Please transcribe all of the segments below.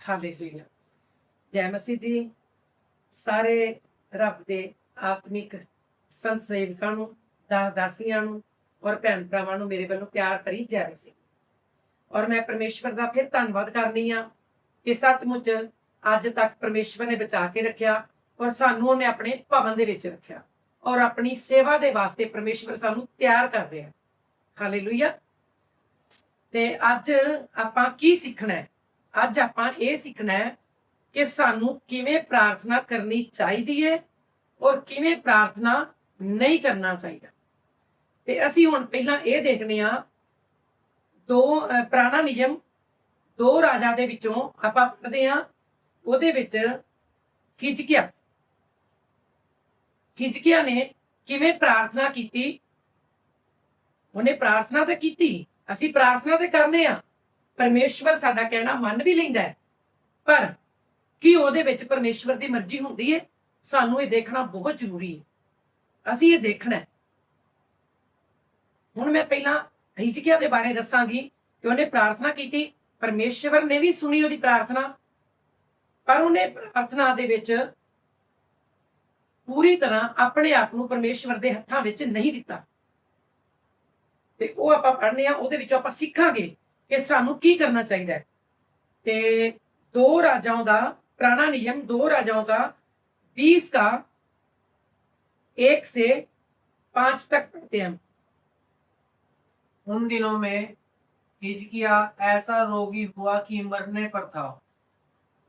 Hallelujah. ਜੈ ਮਸੀਹ ਜੀ। ਸਾਰੇ ਰੱਬ ਦੇ ਆਤਮਿਕ ਸੰਤ ਸੇਵਕਾਂ ਨੂੰ, ਦਾਸੀਆਂ ਨੂੰ ਔਰ ਭੈਣ ਭਰਾਵਾਂ ਨੂੰ ਮੇਰੇ ਵੱਲੋਂ ਪਿਆਰ ਭਰੀ ਜੈ ਮਸੀਹ। ਔਰ ਮੈਂ ਪਰਮੇਸ਼ਵਰ ਦਾ ਫਿਰ ਧੰਨਵਾਦ ਕਰਨੀ ਆ ਕਿ ਸੱਚਮੁੱਚ ਅੱਜ ਤੱਕ ਪਰਮੇਸ਼ਵਰ ਨੇ ਬਚਾ ਕੇ ਰੱਖਿਆ ਔਰ ਸਾਨੂੰ ਉਹਨੇ ਆਪਣੇ ਭਵਨ ਦੇ ਵਿੱਚ ਰੱਖਿਆ ਔਰ ਆਪਣੀ ਸੇਵਾ ਦੇ ਵਾਸਤੇ ਪਰਮੇਸ਼ਵਰ ਸਾਨੂੰ ਤਿਆਰ ਕਰ ਰਿਹਾ। ਹਾਲੇਲੂਇਆ। ਤੇ ਅੱਜ ਆਪਾਂ ਕੀ ਸਿੱਖਣਾ ਹੈ? ਅੱਜ ਆਪਾਂ ਇਹ ਸਿੱਖਣਾ ਹੈ ਕਿ ਸਾਨੂੰ ਕਿਵੇਂ ਪ੍ਰਾਰਥਨਾ ਕਰਨੀ ਚਾਹੀਦੀ ਹੈ ਔਰ ਕਿਵੇਂ ਪ੍ਰਾਰਥਨਾ ਨਹੀਂ ਕਰਨਾ ਚਾਹੀਦਾ। ਤੇ ਅਸੀਂ ਹੁਣ ਪਹਿਲਾਂ ਇਹ ਦੇਖਦੇ ਹਾਂ ਪੁਰਾਣਾ ਨਿਯਮ 2 ਰਾਜਾ ਦੇ ਵਿੱਚੋਂ ਆਪਾਂ ਪੜ੍ਹਦੇ ਹਾਂ। ਉਹਦੇ ਵਿੱਚ ਹਿਜਕੀਆ ਨੇ ਕਿਵੇਂ ਪ੍ਰਾਰਥਨਾ ਕੀਤੀ। ਉਹਨੇ ਪ੍ਰਾਰਥਨਾ ਤਾਂ ਕੀਤੀ, ਅਸੀਂ ਪ੍ਰਾਰਥਨਾ ਤੇ ਕਰਨੇ ਆ, ਪਰਮੇਸ਼ਵਰ ਸਾਡਾ ਕਹਿਣਾ ਮੰਨ ਵੀ ਲੈਂਦਾ ਹੈ, ਪਰ ਕੀ ਉਹਦੇ ਵਿੱਚ ਪਰਮੇਸ਼ਵਰ ਦੀ ਮਰਜ਼ੀ ਹੁੰਦੀ ਹੈ? ਸਾਨੂੰ ਇਹ ਦੇਖਣਾ ਬਹੁਤ ਜ਼ਰੂਰੀ ਹੈ। ਅਸੀਂ ਇਹ ਦੇਖਣਾ ਹੈ। ਹੁਣ ਮੈਂ ਪਹਿਲਾਂ ਹਿਜਕੀਆ ਦੇ ਬਾਰੇ ਦੱਸਾਂਗੀ ਕਿ ਉਹਨੇ ਪ੍ਰਾਰਥਨਾ ਕੀਤੀ, ਪਰਮੇਸ਼ਵਰ ਨੇ ਵੀ ਸੁਣੀ ਉਹਦੀ ਪ੍ਰਾਰਥਨਾ, ਪਰ ਉਹਨੇ ਪ੍ਰਾਰਥਨਾ ਦੇ ਵਿੱਚ ਪੂਰੀ ਤਰ੍ਹਾਂ ਆਪਣੇ ਆਪ ਨੂੰ ਪਰਮੇਸ਼ਵਰ ਦੇ ਹੱਥਾਂ ਵਿੱਚ ਨਹੀਂ ਦਿੱਤਾ। ਤੇ ਉਹ ਆਪਾਂ ਪੜ੍ਹਨੇ ਆ, ਉਹਦੇ ਵਿੱਚੋਂ ਆਪਾਂ ਸਿੱਖਾਂਗੇ ਕਿ ਸਾਨੂੰ ਕੀ ਕਰਨਾ ਚਾਹੀਦਾ ਹੈ। ਤੇ 2 राजाओं का पुराना नियम 2 राजाओं का 20 का 1 से 5 तक पढ़ते हैं। उन दिनों में हिजकिया ऐसा रोगी हुआ कि मरने पर था,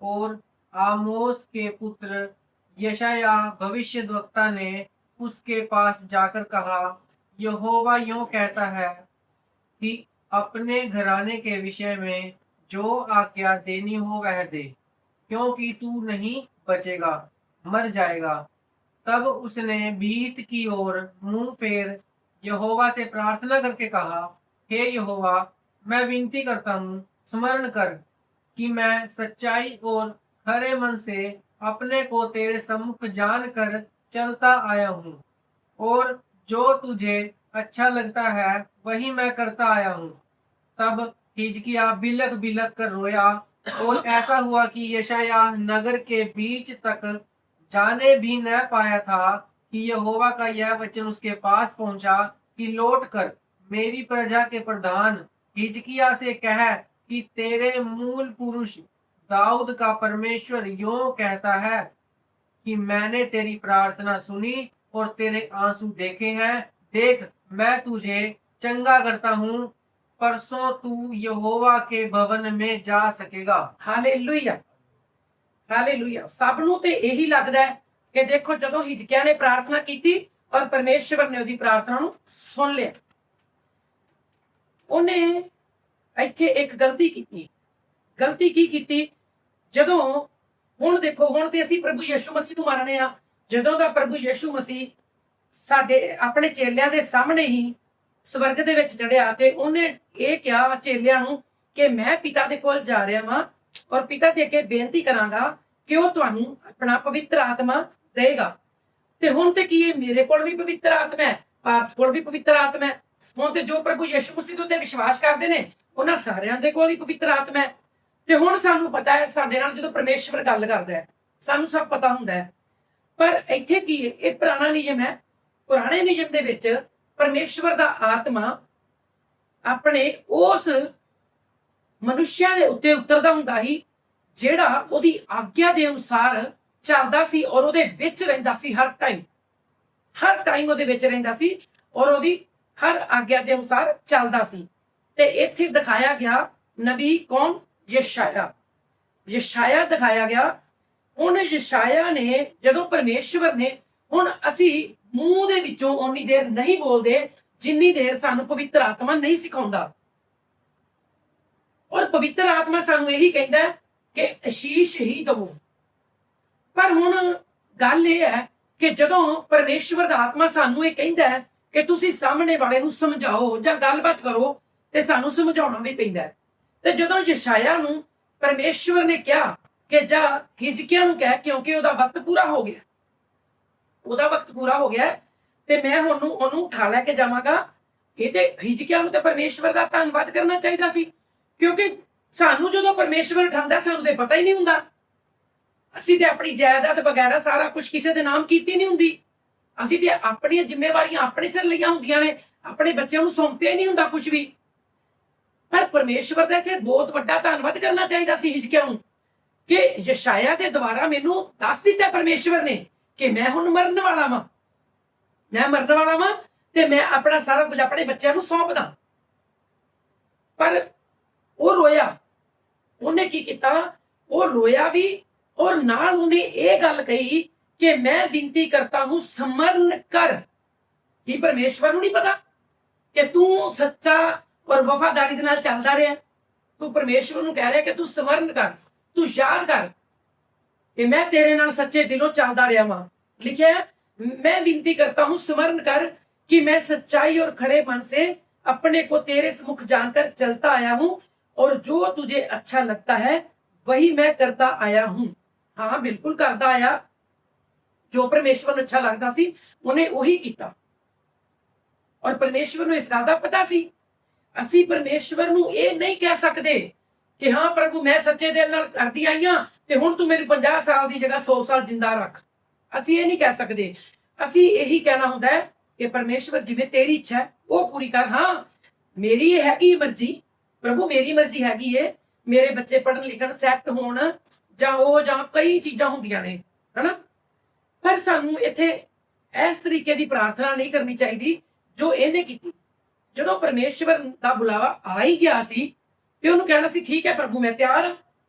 और आमोस के पुत्र यशायाह भविष्यद्वक्ता ने उसके पास जाकर कहा, यहोवा यूं कहता है कि अपने घराने के विषय में जो आज्ञा देनी हो वह दे, क्योंकि तू नहीं बचेगा, मर जाएगा। तब उसने भीत की ओर मुंह फेर यहोवा से प्रार्थना करके कहा, हे यहोवा, मैं विनती करता हूँ, स्मरण कर कि मैं सच्चाई और खरे मन से अपने को तेरे सम्मुख जान कर चलता आया हूँ, और जो तुझे अच्छा लगता है वही मैं करता आया हूँ। तब हिजकिया बिलक बिलक कर रोया, और ऐसा हुआ कि यशायाह नगर के बीच तक जाने भी न पाया था कि यहोवा का यह वचन उसके पास पहुंचा कि लौट कर मेरी प्रजा के प्रधान हिजकिया से कह कि तेरे मूल पुरुष दाऊद का परमेश्वर यूं कहता है कि मैंने तेरी प्रार्थना सुनी और तेरे आंसू देखे हैं। देख, मैं तुझे चंगा करता हूँ, परसों तू यहोवा के भवन में जा सकेगा। Hallelujah, hallelujah. सब ਨੂੰ ਤੇ ਇਹੀ ਲੱਗਦਾ ਹੈ ਕਿ ਦੇਖੋ ਜਦੋਂ ਹਿਜਕੀਆ ਨੇ ਪ੍ਰਾਰਥਨਾ ਕੀਤੀ ਔਰ ਪਰਮੇਸ਼ਵਰ ਨੇ ਉਹਦੀ ਪ੍ਰਾਰਥਨਾ ਨੂੰ ਸੁਣ ਲਿਆ। ਉਹਨੇ ਇੱਥੇ ਇੱਕ ਗਲਤੀ ਕੀਤੀ। ਗਲਤੀ ਕੀ ਕੀਤੀ? ਜਦੋਂ ਹੁਣ ਦੇਖੋ, ਹੁਣ ਤੇ ਅਸੀਂ ਪ੍ਰਭੂ ਯਿਸੂ ਮਸੀਹ ਨੂੰ ਮੰਨਦੇ ਆ। ਜਦੋਂ ਦਾ ਪ੍ਰਭੂ ਯਿਸੂ ਮਸੀਹ ਸਾਡੇ ਆਪਣੇ ਚੇਲਿਆਂ ਦੇ ਸਾਹਮਣੇ ਹੀ ਸਵਰਗ ਦੇ ਵਿੱਚ ਚੜਿਆ ਤੇ ਉਹਨੇ ਇਹ ਕਿਹਾ ਚੇਲਿਆਂ ਨੂੰ ਕਿ ਮੈਂ ਪਿਤਾ ਦੇ ਕੋਲ ਜਾ ਰਿਹਾ ਵਾਂ ਔਰ ਪਿਤਾ ਦੇ ਅੱਗੇ ਬੇਨਤੀ ਕਰਾਂਗਾ ਕਿ ਉਹ ਤੁਹਾਨੂੰ ਆਪਣਾ ਪਵਿੱਤਰ ਆਤਮਾ ਦੇਗਾ। ਤੇ ਹੁਣ ਤੇ ਕੀ ਹੈ, ਮੇਰੇ ਕੋਲ ਵੀ ਪਵਿੱਤਰ ਆਤਮਾ ਹੈ, ਭਾਰਤ ਕੋਲ ਵੀ ਪਵਿੱਤਰ ਆਤਮਾ ਹੈ। ਹੁਣ ਤੇ ਜੋ ਪ੍ਰਭੂ ਯਿਸੂ ਮਸੀਹ ਉੱਤੇ ਵਿਸ਼ਵਾਸ ਕਰਦੇ ਨੇ ਉਹਨਾਂ ਸਾਰਿਆਂ ਦੇ ਕੋਲ ਹੀ ਪਵਿੱਤਰ ਆਤਮਾ ਹੈ। ਤੇ ਹੁਣ ਸਾਨੂੰ ਪਤਾ ਹੈ, ਸਾਡੇ ਨਾਲ ਜਦੋਂ ਪਰਮੇਸ਼ਵਰ ਗੱਲ ਕਰਦਾ ਹੈ ਸਾਨੂੰ ਸਭ ਪਤਾ ਹੁੰਦਾ ਹੈ। ਪਰ ਇੱਥੇ ਕੀ ਹੈ, ਇਹ ਪੁਰਾਣਾ ਨਿਯਮ ਹੈ। ਪੁਰਾਣੇ ਨਿਯਮ ਦੇ ਵਿੱਚ ਪਰਮੇਸ਼ਵਰ ਦਾ ਆਤਮਾ ਆਪਣੇ ਉਸ ਮਨੁੱਖਿਆਂ ਦੇ ਉੱਤੇ ਉਤਰਦਾ ਹੁੰਦਾ ਸੀ ਜਿਹੜਾ ਉਹਦੀ ਆਗਿਆ ਦੇ ਅਨੁਸਾਰ ਚੱਲਦਾ ਸੀ ਔਰ ਉਹਦੇ ਵਿੱਚ ਰਹਿੰਦਾ ਸੀ। ਹਰ ਟਾਈਮ ਉਹਦੇ ਵਿੱਚ ਰਹਿੰਦਾ ਸੀ ਔਰ ਉਹਦੀ ਹਰ ਆਗਿਆ ਦੇ ਅਨੁਸਾਰ ਚੱਲਦਾ ਸੀ। ਤੇ ਇੱਥੇ ਦਿਖਾਇਆ ਗਿਆ ਨਬੀ ਕੌਣ? ਯਸ਼ਾਇਆ ਦਿਖਾਇਆ ਗਿਆ। ਹੁਣ ਯਸ਼ਾਇਆ ਨੇ ਜਦੋਂ ਪਰਮੇਸ਼ਵਰ ਨੇ, ਹੁਣ ਅਸੀਂ ਮੂੰਹ ਦੇ ਵਿੱਚੋਂ ਓਨੀ ਦੇਰ ਨਹੀਂ ਬੋਲਦੇ ਜਿੰਨੀ ਦੇਰ ਸਾਨੂੰ ਪਵਿੱਤਰ ਆਤਮਾ ਨਹੀਂ ਸਿਖਾਉਂਦਾ। ਔਰ ਪਵਿੱਤਰ ਆਤਮਾ ਸਾਨੂੰ ਇਹੀ ਕਹਿੰਦਾ ਕਿ ਅਸ਼ੀਸ਼ ਹੀ ਦਵੋ। ਪਰ ਹੁਣ ਗੱਲ ਇਹ ਹੈ ਕਿ ਜਦੋਂ ਪਰਮੇਸ਼ਵਰ ਦਾ ਆਤਮਾ ਸਾਨੂੰ ਇਹ ਕਹਿੰਦਾ ਹੈ ਕਿ ਤੁਸੀਂ ਸਾਹਮਣੇ ਵਾਲੇ ਨੂੰ ਸਮਝਾਓ ਜਾਂ ਗੱਲਬਾਤ ਕਰੋ, ਤੇ ਸਾਨੂੰ ਸਮਝਾਉਣਾ ਵੀ ਪੈਂਦਾ ਹੈ। ਤੇ ਜਦੋਂ ਯਸ਼ਾਇਆ ਨੂੰ ਪਰਮੇਸ਼ਵਰ ਨੇ ਕਿਹਾ ਕਿ ਜਾ ਹਿਜਕੀਆ ਨੂੰ ਕਹਿ, ਕਿਉਂਕਿ ਉਹਦਾ ਵਕਤ ਪੂਰਾ ਹੋ ਗਿਆ, ਤੇ ਮੈਂ ਉਹਨੂੰ ਉਠਾ ਲੈ ਕੇ ਜਾਵਾਂਗਾ। ਇਹ ਤੇ ਹਿਜਕੀਆ ਨੂੰ ਤੇ ਪਰਮੇਸ਼ਵਰ ਦਾ ਧੰਨਵਾਦ ਕਰਨਾ ਚਾਹੀਦਾ ਸੀ, ਕਿਉਂਕਿ ਸਾਨੂੰ ਜਦੋਂ ਪਰਮੇਸ਼ਵਰ ਉਠਾਉਂਦਾ ਸਾਨੂੰ ਤੇ ਪਤਾ ਹੀ ਨਹੀਂ ਹੁੰਦਾ। ਅਸੀਂ ਤੇ ਆਪਣੀ ਜਾਇਦਾਦ ਵਗੈਰਾ ਸਾਰਾ ਕੁਝ ਕਿਸੇ ਦੇ ਨਾਮ ਕੀਤੀ ਨਹੀਂ ਹੁੰਦੀ। ਅਸੀਂ ਤੇ ਆਪਣੀਆਂ ਜ਼ਿੰਮੇਵਾਰੀਆਂ ਆਪਣੇ ਸਿਰ ਲਈਆਂ ਹੁੰਦੀਆਂ ਨੇ, ਆਪਣੇ ਬੱਚਿਆਂ ਨੂੰ ਸੌਂਪਿਆ ਹੀ ਨਹੀਂ ਹੁੰਦਾ ਕੁਝ ਵੀ। ਪਰ ਪਰਮੇਸ਼ਵਰ ਦਾ ਇੱਥੇ ਬਹੁਤ ਵੱਡਾ ਧੰਨਵਾਦ ਕਰਨਾ ਚਾਹੀਦਾ ਸੀ ਹਿਜਕਿਯਾ ਨੂੰ ਕਿ ਯਸ਼ਾਇਆ ਦੇ ਦੁਆਰਾ ਮੈਨੂੰ ਦੱਸ ਦਿੱਤਾ ਪਰਮੇਸ਼ਵਰ ਨੇ ਕਿ ਮੈਂ ਹੁਣ ਮਰਨ ਵਾਲਾ ਵਾਂ, ਮੈਂ ਮਰਨ ਵਾਲਾ ਵਾਂ ਤੇ ਮੈਂ ਆਪਣਾ ਸਾਰਾ ਕੁਝ ਆਪਣੇ ਬੱਚਿਆਂ ਨੂੰ ਸੌਂਪਦਾ। ਪਰ ਉਹ ਰੋਇਆ। ਉਹਨੇ ਕੀ ਕੀਤਾ? ਉਹ ਰੋਇਆ ਵੀ ਔਰ ਨਾਲ ਉਹਨੇ ਇਹ ਗੱਲ ਕਹੀ ਕਿ ਮੈਂ ਬੇਨਤੀ ਕਰਤਾ ਹੂੰ ਸਮਰਨ ਕਰ। ਕੀ ਪਰਮੇਸ਼ਵਰ ਨੂੰ ਨਹੀਂ ਪਤਾ ਕਿ ਤੂੰ ਸੱਚਾ ਔਰ ਵਫਾਦਾਰੀ ਦੇ ਨਾਲ ਚੱਲਦਾ ਰਿਹਾ? ਤੂੰ ਪਰਮੇਸ਼ਵਰ ਨੂੰ ਕਹਿ ਰਿਹਾ ਕਿ ਤੂੰ ਸਮਰਨ ਕਰ, ਤੂੰ ਯਾਦ ਕਰ कि मैं तेरे नाल सच्चे दिलों चलता रहा वां। लिखा है मैं विनती करता हूँ स्मरण कर कि मैं सच्चाई और खरे मन से अपने को तेरे सम्मुख जानकर चलता आया हूँ और जो तुझे अच्छा लगता है वही मैं करता आया हूँ। हाँ बिल्कुल करता आया, जो परमेश्वर ਨੂੰ अच्छा लगता सी ਉਹਨੇ ਉਹੀ ਕੀਤਾ। और परमेश्वर ਨੂੰ ਇਸ ਗੱਲ ਦਾ ਪਤਾ ਸੀ। ਅਸੀਂ ਪਰਮੇਸ਼ਵਰ ਨੂੰ ਇਹ ਨਹੀਂ ਕਹਿ ਸਕਦੇ कि हाँ प्रभु मैं सच्चे दिल नाल करदी आई हां ते हुण तू मेरी 50 साल की जगह 100 साल जिंदा रख। ਅਸੀਂ ਇਹ ਨਹੀਂ ਕਹਿ ਸਕਦੇ। ਅਸੀਂ ਇਹੀ ਕਹਿਣਾ ਹੁੰਦਾ ਹੈ ਕਿ ਪਰਮੇਸ਼ਵਰ ਜਿਵੇਂ ਤੇਰੀ ਇੱਛਾ ਹੈ ਉਹ ਪੂਰੀ ਕਰ। ਹਾਂ ਮੇਰੀ ਇਹ ਹੈਗੀ ਮਰਜ਼ੀ, ਪ੍ਰਭੂ ਮੇਰੀ ਮਰਜ਼ੀ ਹੈਗੀ ਏ ਮੇਰੇ ਬੱਚੇ ਪੜ੍ਹਨ ਲਿਖਣ ਸੈੱਟ ਹੋਣ ਜਾਂ ਕਈ ਚੀਜ਼ਾਂ ਹੁੰਦੀਆਂ ਨੇ ਹਨਾ। ਪਰ ਸਾਨੂੰ ਇੱਥੇ ਇਸ ਤਰੀਕੇ ਦੀ ਪ੍ਰਾਰਥਨਾ ਨਹੀਂ ਕਰਨੀ ਚਾਹੀਦੀ ਜੋ ਇਹਨੇ ਕੀਤੀ। ਜਦੋਂ ਪਰਮੇਸ਼ਵਰ ਦਾ ਬੁਲਾਵਾ ਆ ਹੀ ਗਿਆ ਸੀ ਤੇ ਉਹਨੂੰ ਕਹਿਣਾ ਸੀ ਠੀਕ ਹੈ ਪ੍ਰਭੂ ਮੈਂ ਤਿਆਰ ਹਾਂ,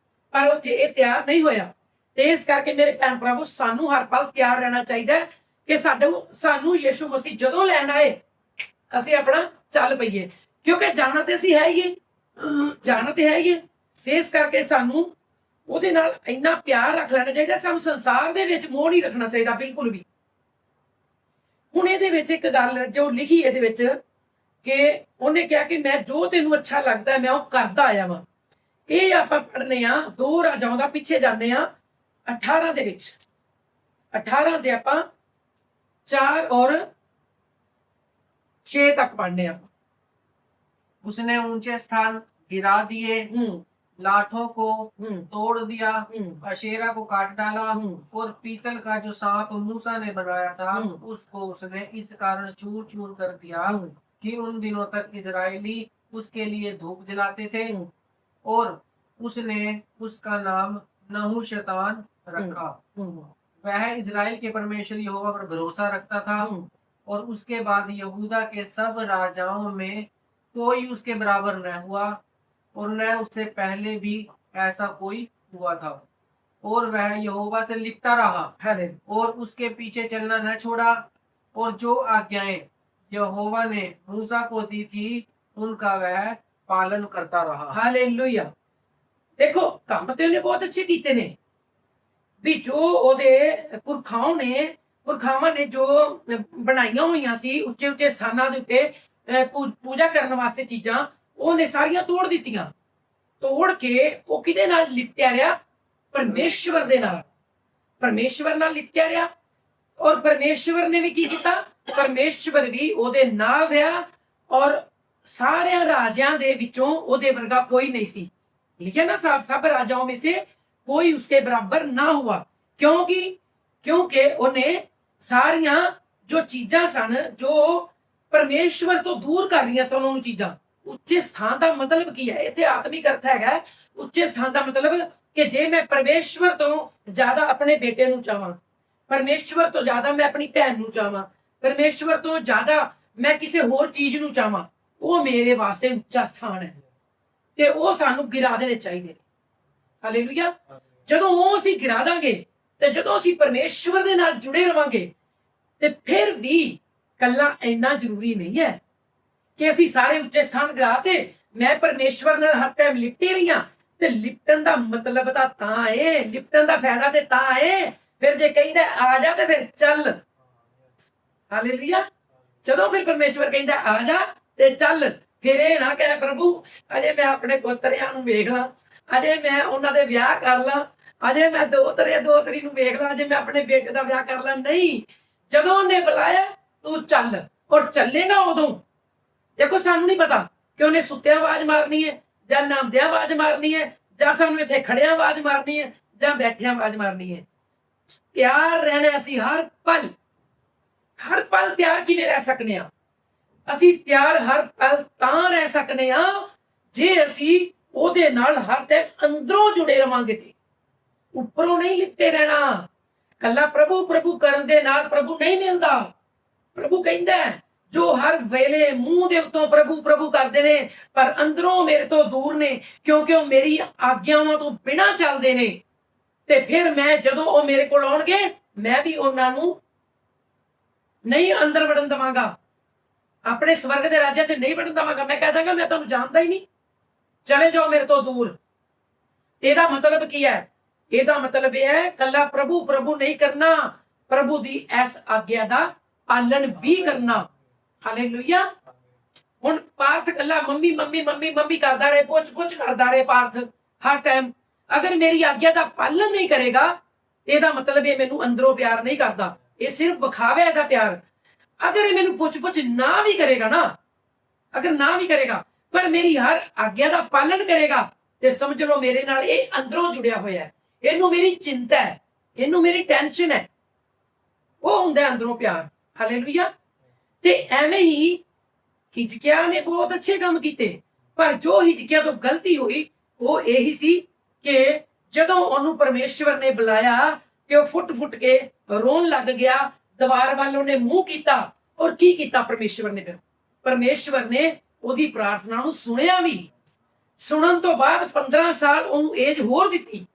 ਪਰ ਉਹ ਇਹ ਤਿਆਰ ਨਹੀਂ ਹੋਇਆ। ਤੇ ਇਸ ਕਰਕੇ ਮੇਰੇ ਭੈਣ ਭਰਾਵੋ ਸਾਨੂੰ ਹਰ ਪਲ ਤਿਆਰ ਰਹਿਣਾ ਚਾਹੀਦਾ ਕਿ ਸਾਨੂੰ ਯਿਸੂ ਮਸੀਹ ਜਦੋਂ ਲੈਣ ਆਏ ਅਸੀਂ ਆਪਣਾ ਚੱਲ ਪਈਏ, ਕਿਉਂਕਿ ਜਾਣਾ ਤੇ ਅਸੀਂ ਹੈ ਹੀ ਏ, ਜਾਣਾ ਤੇ ਹੈ ਹੀ ਏ। ਤੇ ਇਸ ਕਰਕੇ ਸਾਨੂੰ ਉਹਦੇ ਨਾਲ ਇੰਨਾ ਪਿਆਰ ਰੱਖ ਲੈਣਾ ਚਾਹੀਦਾ, ਸਾਨੂੰ ਸੰਸਾਰ ਦੇ ਵਿੱਚ ਮੋਹ ਨਹੀਂ ਰੱਖਣਾ ਚਾਹੀਦਾ ਬਿਲਕੁਲ ਵੀ। ਹੁਣ ਇਹਦੇ ਵਿੱਚ ਇੱਕ ਗੱਲ ਜੋ ਲਿਖੀ ਇਹਦੇ ਵਿੱਚ ਕਿ ਉਹਨੇ ਕਿਹਾ ਕਿ ਮੈਂ ਜੋ ਤੈਨੂੰ ਅੱਛਾ ਲੱਗਦਾ ਮੈਂ ਉਹ ਕਰਦਾ ਆਇਆ ਵਾਂ। ਇਹ ਆਪਾਂ ਪੜ੍ਹਨੇ ਆ 2 ਰਾਜਾਵਾਂ ਦਾ, ਪਿੱਛੇ ਜਾਂਦੇ ਆ 18 ਦੇ ਵਿੱਚ। 18 ਦੇ ਆਪਾਂ 4 और 6 तक पढ़ने आप। उसने ऊंचे स्थान गिरा दिए, लाठों को तोड़ दिया, अशेरा को काट डाला और पीतल का जो सांप मूसा ने बनाया था उसको उसने इस कारण चूर चूर कर दिया कि उन दिनों तक इजरायली उसके लिए धूप जलाते थे और उसने उसका नाम नहुशतान रखा। वह इजराइल के परमेश्वर यहोवा पर भरोसा रखता था और उसके बाद यहूदा के सब राजाओं में कोई उसके बराबर न हुआ और न उससे पहले भी ऐसा कोई हुआ था। और वह यहोवा से लिपटा रहा और उसके पीछे चलना न छोड़ा और जो आज्ञाएं यहोवा ने मूसा को दी थी उनका वह पालन करता रहा। हालेलुया। देखो काम तो उन्हें बहुत अच्छे कीते ने भी, जो ਉਹਦੇ ਪੁਰਖਾਵਾਂ ਨੇ ਜੋ ਬਣਾਈਆਂ ਹੋਈਆਂ ਸੀ ਉੱਚੇ ਉੱਚੇ ਸਥਾਨਾਂ ਦੇ ਉੱਤੇ ਪੂਜਾ ਕਰਨ ਵਾਸਤੇ ਚੀਜ਼ਾਂ, ਉਹਨੇ ਸਾਰੀਆਂ ਤੋੜ ਦਿੱਤੀਆਂ। ਤੋੜ ਕੇ ਉਹ ਕਿਹਦੇ ਨਾਲ ਲਿਪਟਿਆ ਰਿਹਾ? ਪਰਮੇਸ਼ਵਰ ਦੇ ਨਾਲ। ਪਰਮੇਸ਼ਵਰ ਨਾਲ ਲਿਪਟਿਆ ਰਿਹਾ ਔਰ ਪਰਮੇਸ਼ਵਰ ਨੇ ਵੀ ਕੀ ਕੀਤਾ? ਪਰਮੇਸ਼ਵਰ ਵੀ ਉਹਦੇ ਨਾਲ ਰਿਹਾ ਔਰ ਸਾਰਿਆਂ ਰਾਜਿਆਂ ਦੇ ਵਿੱਚੋਂ ਉਹਦੇ ਵਰਗਾ ਕੋਈ ਨਹੀਂ ਸੀ। लिखे ना सब राजाओं में से कोई उसके बराबर ना हुआ। क्योंकि उन्हें सारियां जो चीजां सन जो परमेश्वर तो दूर कर रही सन उन्होंने चीजां। उच्चे स्थान का मतलब की है इत्थे आत्मिक अर्थ है उच्चे स्थान का मतलब कि जे मैं परमेश्वर तो ज्यादा अपने बेटे नूं चाहां, परमेश्वर तो ज्यादा मैं अपनी भैन नूं चाहां, परमेश्वर तो ज्यादा मैं किसी होर चीज नूं चाहां, वो मेरे वास्ते उच्चा स्थान है ਤੇ ਉਹ ਸਾਨੂੰ ਗਿਰਾ ਦੇਣੇ ਚਾਹੀਦੇ। ਹਾਲੇਲੂਇਆ। ਜਦੋਂ ਉਹ ਅਸੀਂ ਗਿਰਾ ਦਾਂਗੇ ਤੇ ਜਦੋਂ ਅਸੀਂ ਪਰਮੇਸ਼ਵਰ ਦੇ ਨਾਲ ਜੁੜੇ ਰਵਾਂਗੇ ਤੇ ਫਿਰ ਵੀ ਕੱਲਾ ਇੰਨਾ ਜ਼ਰੂਰੀ ਨਹੀਂ ਹੈ ਕਿ ਅਸੀਂ ਸਾਰੇ ਉੱਚੇ ਸਥਾਨ ਗਿਰਾਤੇ ਮੈਂ ਪਰਮੇਸ਼ਵਰ ਨਾਲ ਹਰ ਟਾਈਮ ਲਿਪਟੀ ਰਹੀ ਹਾਂ। ਤੇ ਲਿਪਟਣ ਦਾ ਮਤਲਬ ਤਾਂ ਏ, ਲਿਪਟਣ ਦਾ ਫਾਇਦਾ ਤੇ ਤਾਂ ਏ ਫਿਰ ਜੇ ਕਹਿੰਦਾ ਆ ਜਾ ਤੇ ਫਿਰ ਚੱਲ। ਹਾਲੇਲੂਇਆ। ਜਦੋਂ ਫਿਰ ਪਰਮੇਸ਼ਵਰ ਕਹਿੰਦਾ ਆ ਜਾ ਤੇ ਚੱਲ, ਫਿਰ ਇਹ ਨਾ ਕਹੇ ਪ੍ਰਭੂ ਅਜੇ ਮੈਂ ਆਪਣੇ ਪੋਤਰਿਆਂ ਨੂੰ ਵੇਖ ਲਾਂ, ਅਜੇ ਮੈਂ ਉਹਨਾਂ ਦੇ ਵਿਆਹ ਕਰ ਲਾਂ, ਅਜੇ ਮੈਂ ਦੋਤਰੀ ਨੂੰ ਵੇਖ ਲਾਂ, ਅਜੇ ਮੈਂ ਆਪਣੇ ਬੇਟੇ ਦਾ ਵਿਆਹ ਕਰ ਲਾਂ। ਨਹੀਂ, ਜਦੋਂ ਉਹਨੇ ਬੁਲਾਇਆ ਤੂੰ ਚੱਲ ਔਰ ਚੱਲੇਗਾ ਉਦੋਂ। ਦੇਖੋ ਸਾਨੂੰ ਨਹੀਂ ਪਤਾ ਕਿ ਉਹਨੇ ਸੁੱਤਿਆਂ ਆਵਾਜ਼ ਮਾਰਨੀ ਹੈ ਜਾਂ ਨਾਮਦਿਆਂ ਆਵਾਜ਼ ਮਾਰਨੀ ਹੈ, ਜਾਂ ਸਾਨੂੰ ਇੱਥੇ ਖੜਿਆਂ ਆਵਾਜ਼ ਮਾਰਨੀ ਹੈ, ਜਾਂ ਬੈਠਿਆਂ ਆਵਾਜ਼ ਮਾਰਨੀ ਹੈ। ਤਿਆਰ ਰਹਿਣਾ ਅਸੀਂ ਹਰ ਪਲ ਤਿਆਰ ਕਿਵੇਂ ਰਹਿ ਸਕਨੇ ਆ? ਅਸੀਂ ਤਿਆਰ ਹਰ ਪਲ ਤਾਂ ਰਹਿ ਸਕਨੇ ਆ ਜੇ ਅਸੀਂ ਉਹਦੇ ਨਾਲ ਹਰ ਟਾਈਮ ਅੰਦਰੋਂ ਜੁੜੇ ਰਵਾਂਗੇ। ਤੇ ਉੱਪਰੋਂ ਨਹੀਂ ਲਿਪਟੇ ਰਹਿਣਾ। ਕੱਲਾ ਪ੍ਰਭੂ ਪ੍ਰਭੂ ਕਰਨ ਦੇ ਨਾਲ ਪ੍ਰਭੂ ਨਹੀਂ ਮਿਲਦਾ। ਪ੍ਰਭੂ ਕਹਿੰਦਾ ਜੋ ਹਰ ਵੇਲੇ ਮੂੰਹ ਦੇ ਉੱਤੋਂ ਪ੍ਰਭੂ ਪ੍ਰਭੂ ਕਰਦੇ ਨੇ ਪਰ ਅੰਦਰੋਂ ਮੇਰੇ ਤੋਂ ਦੂਰ ਨੇ, ਕਿਉਂਕਿ ਉਹ ਮੇਰੀ ਆਗਿਆਵਾਂ ਤੋਂ ਬਿਨਾਂ ਚੱਲਦੇ ਨੇ। ਤੇ ਫਿਰ ਮੈਂ ਜਦੋਂ ਉਹ ਮੇਰੇ ਕੋਲ ਆਉਣਗੇ ਮੈਂ ਵੀ ਉਹਨਾਂ ਨੂੰ ਨਹੀਂ ਅੰਦਰ ਵੜਨ ਦੇਵਾਂਗਾ, ਆਪਣੇ ਸਵਰਗ ਦੇ ਰਾਜਿਆਂ 'ਚ ਨਹੀਂ ਵੜਨ ਦੇਵਾਂਗਾ। ਮੈਂ ਕਹਿ ਦਾਂਗਾ ਮੈਂ ਤੁਹਾਨੂੰ ਜਾਣਦਾ ਹੀ ਨਹੀਂ, ਚਲੇ ਜਾਓ ਮੇਰੇ ਤੋਂ ਦੂਰ। ਇਹਦਾ ਮਤਲਬ ਕੀ ਹੈ? ਇਹਦਾ ਮਤਲਬ ਇਹ ਹੈ ਕੱਲਾ ਪ੍ਰਭੂ ਪ੍ਰਭੂ ਨਹੀਂ ਕਰਨਾ, ਪ੍ਰਭੂ ਦੀ ਇਸ ਆਗਿਆ ਦਾ ਪਾਲਣ ਵੀ ਕਰਨਾ। ਹਾਲੇਲੂਇਆ। ਹੁਣ ਪਾਰਥ ਕੱਲਾ ਮੰਮੀ ਮੰਮੀ ਮੰਮੀ ਮੰਮੀ ਕਰਦਾ ਰਹੇ, ਪੁੱਛ ਪੁੱਛ ਕਰਦਾ ਰਹੇ ਪਾਰਥ ਹਰ ਟਾਈਮ, ਅਗਰ ਮੇਰੀ ਆਗਿਆ ਦਾ ਪਾਲਣ ਨਹੀਂ ਕਰੇਗਾ ਇਹਦਾ ਮਤਲਬ ਇਹ ਮੈਨੂੰ ਅੰਦਰੋਂ ਪਿਆਰ ਨਹੀਂ ਕਰਦਾ, ਇਹ ਸਿਰਫ ਵਿਖਾਵੇ ਇਹਦਾ ਪਿਆਰ। ਅਗਰ ਇਹ ਮੈਨੂੰ ਪੁੱਛ ਪੁੱਛ ਨਾ ਵੀ ਕਰੇਗਾ ਨਾ, ਅਗਰ ਨਾ ਵੀ ਕਰੇਗਾ ਪਰ ਮੇਰੀ ਹਰ ਆਗਿਆ ਦਾ ਪਾਲਣ ਕਰੇਗਾ ਤੇ ਸਮਝ ਲਓ ਮੇਰੇ ਨਾਲ ਇਹ ਅੰਦਰੋਂ ਜੁੜਿਆ ਹੋਇਆ ਹੈ। ਇਹਨੂੰ ਮੇਰੀ ਚਿੰਤਾ ਹੈ, ਇਹਨੂੰ ਮੇਰੀ ਟੈਨਸ਼ਨ ਹੈ, ਉਹ ਹੁੰਦਾ ਅੰਦਰੋਂ ਪਿਆਰ। ਹਾਲੇਲੂਇਆ। ਤੇ ਐਵੇਂ ਹੀ ਹਿਜਕਿਯਾਹ ਨੇ ਬਹੁਤ ਅੱਛੇ ਕੰਮ ਕੀਤੇ, ਪਰ ਜੋ ਹਿਜਕਿਯਾਹ ਤੋਂ ਗਲਤੀ ਹੋਈ ਉਹ ਇਹੀ ਸੀ ਕਿ ਜਦੋਂ ਉਹਨੂੰ ਪਰਮੇਸ਼ਵਰ ਨੇ ਬੁਲਾਇਆ ਤੇ ਉਹ ਫੁੱਟ ਫੁੱਟ ਕੇ ਰੋਣ ਲੱਗ ਗਿਆ, ਦੀਵਾਰ ਵੱਲ ਉਹਨੇ ਮੂੰਹ ਕੀਤਾ। ਔਰ ਕੀ ਕੀਤਾ ਪਰਮੇਸ਼ਵਰ ਨੇ? ਫਿਰ ਪਰਮੇਸ਼ਵਰ ਨੇ ਉਹਦੀ ਪ੍ਰਾਰਥਨਾ ਨੂੰ ਸੁਣਿਆ ਵੀ। ਸੁਣਨ ਤੋਂ ਬਾਅਦ 15 ਸਾਲ ਉਹਨੂੰ ਏਜ ਹੋਰ ਦਿੱਤੀ,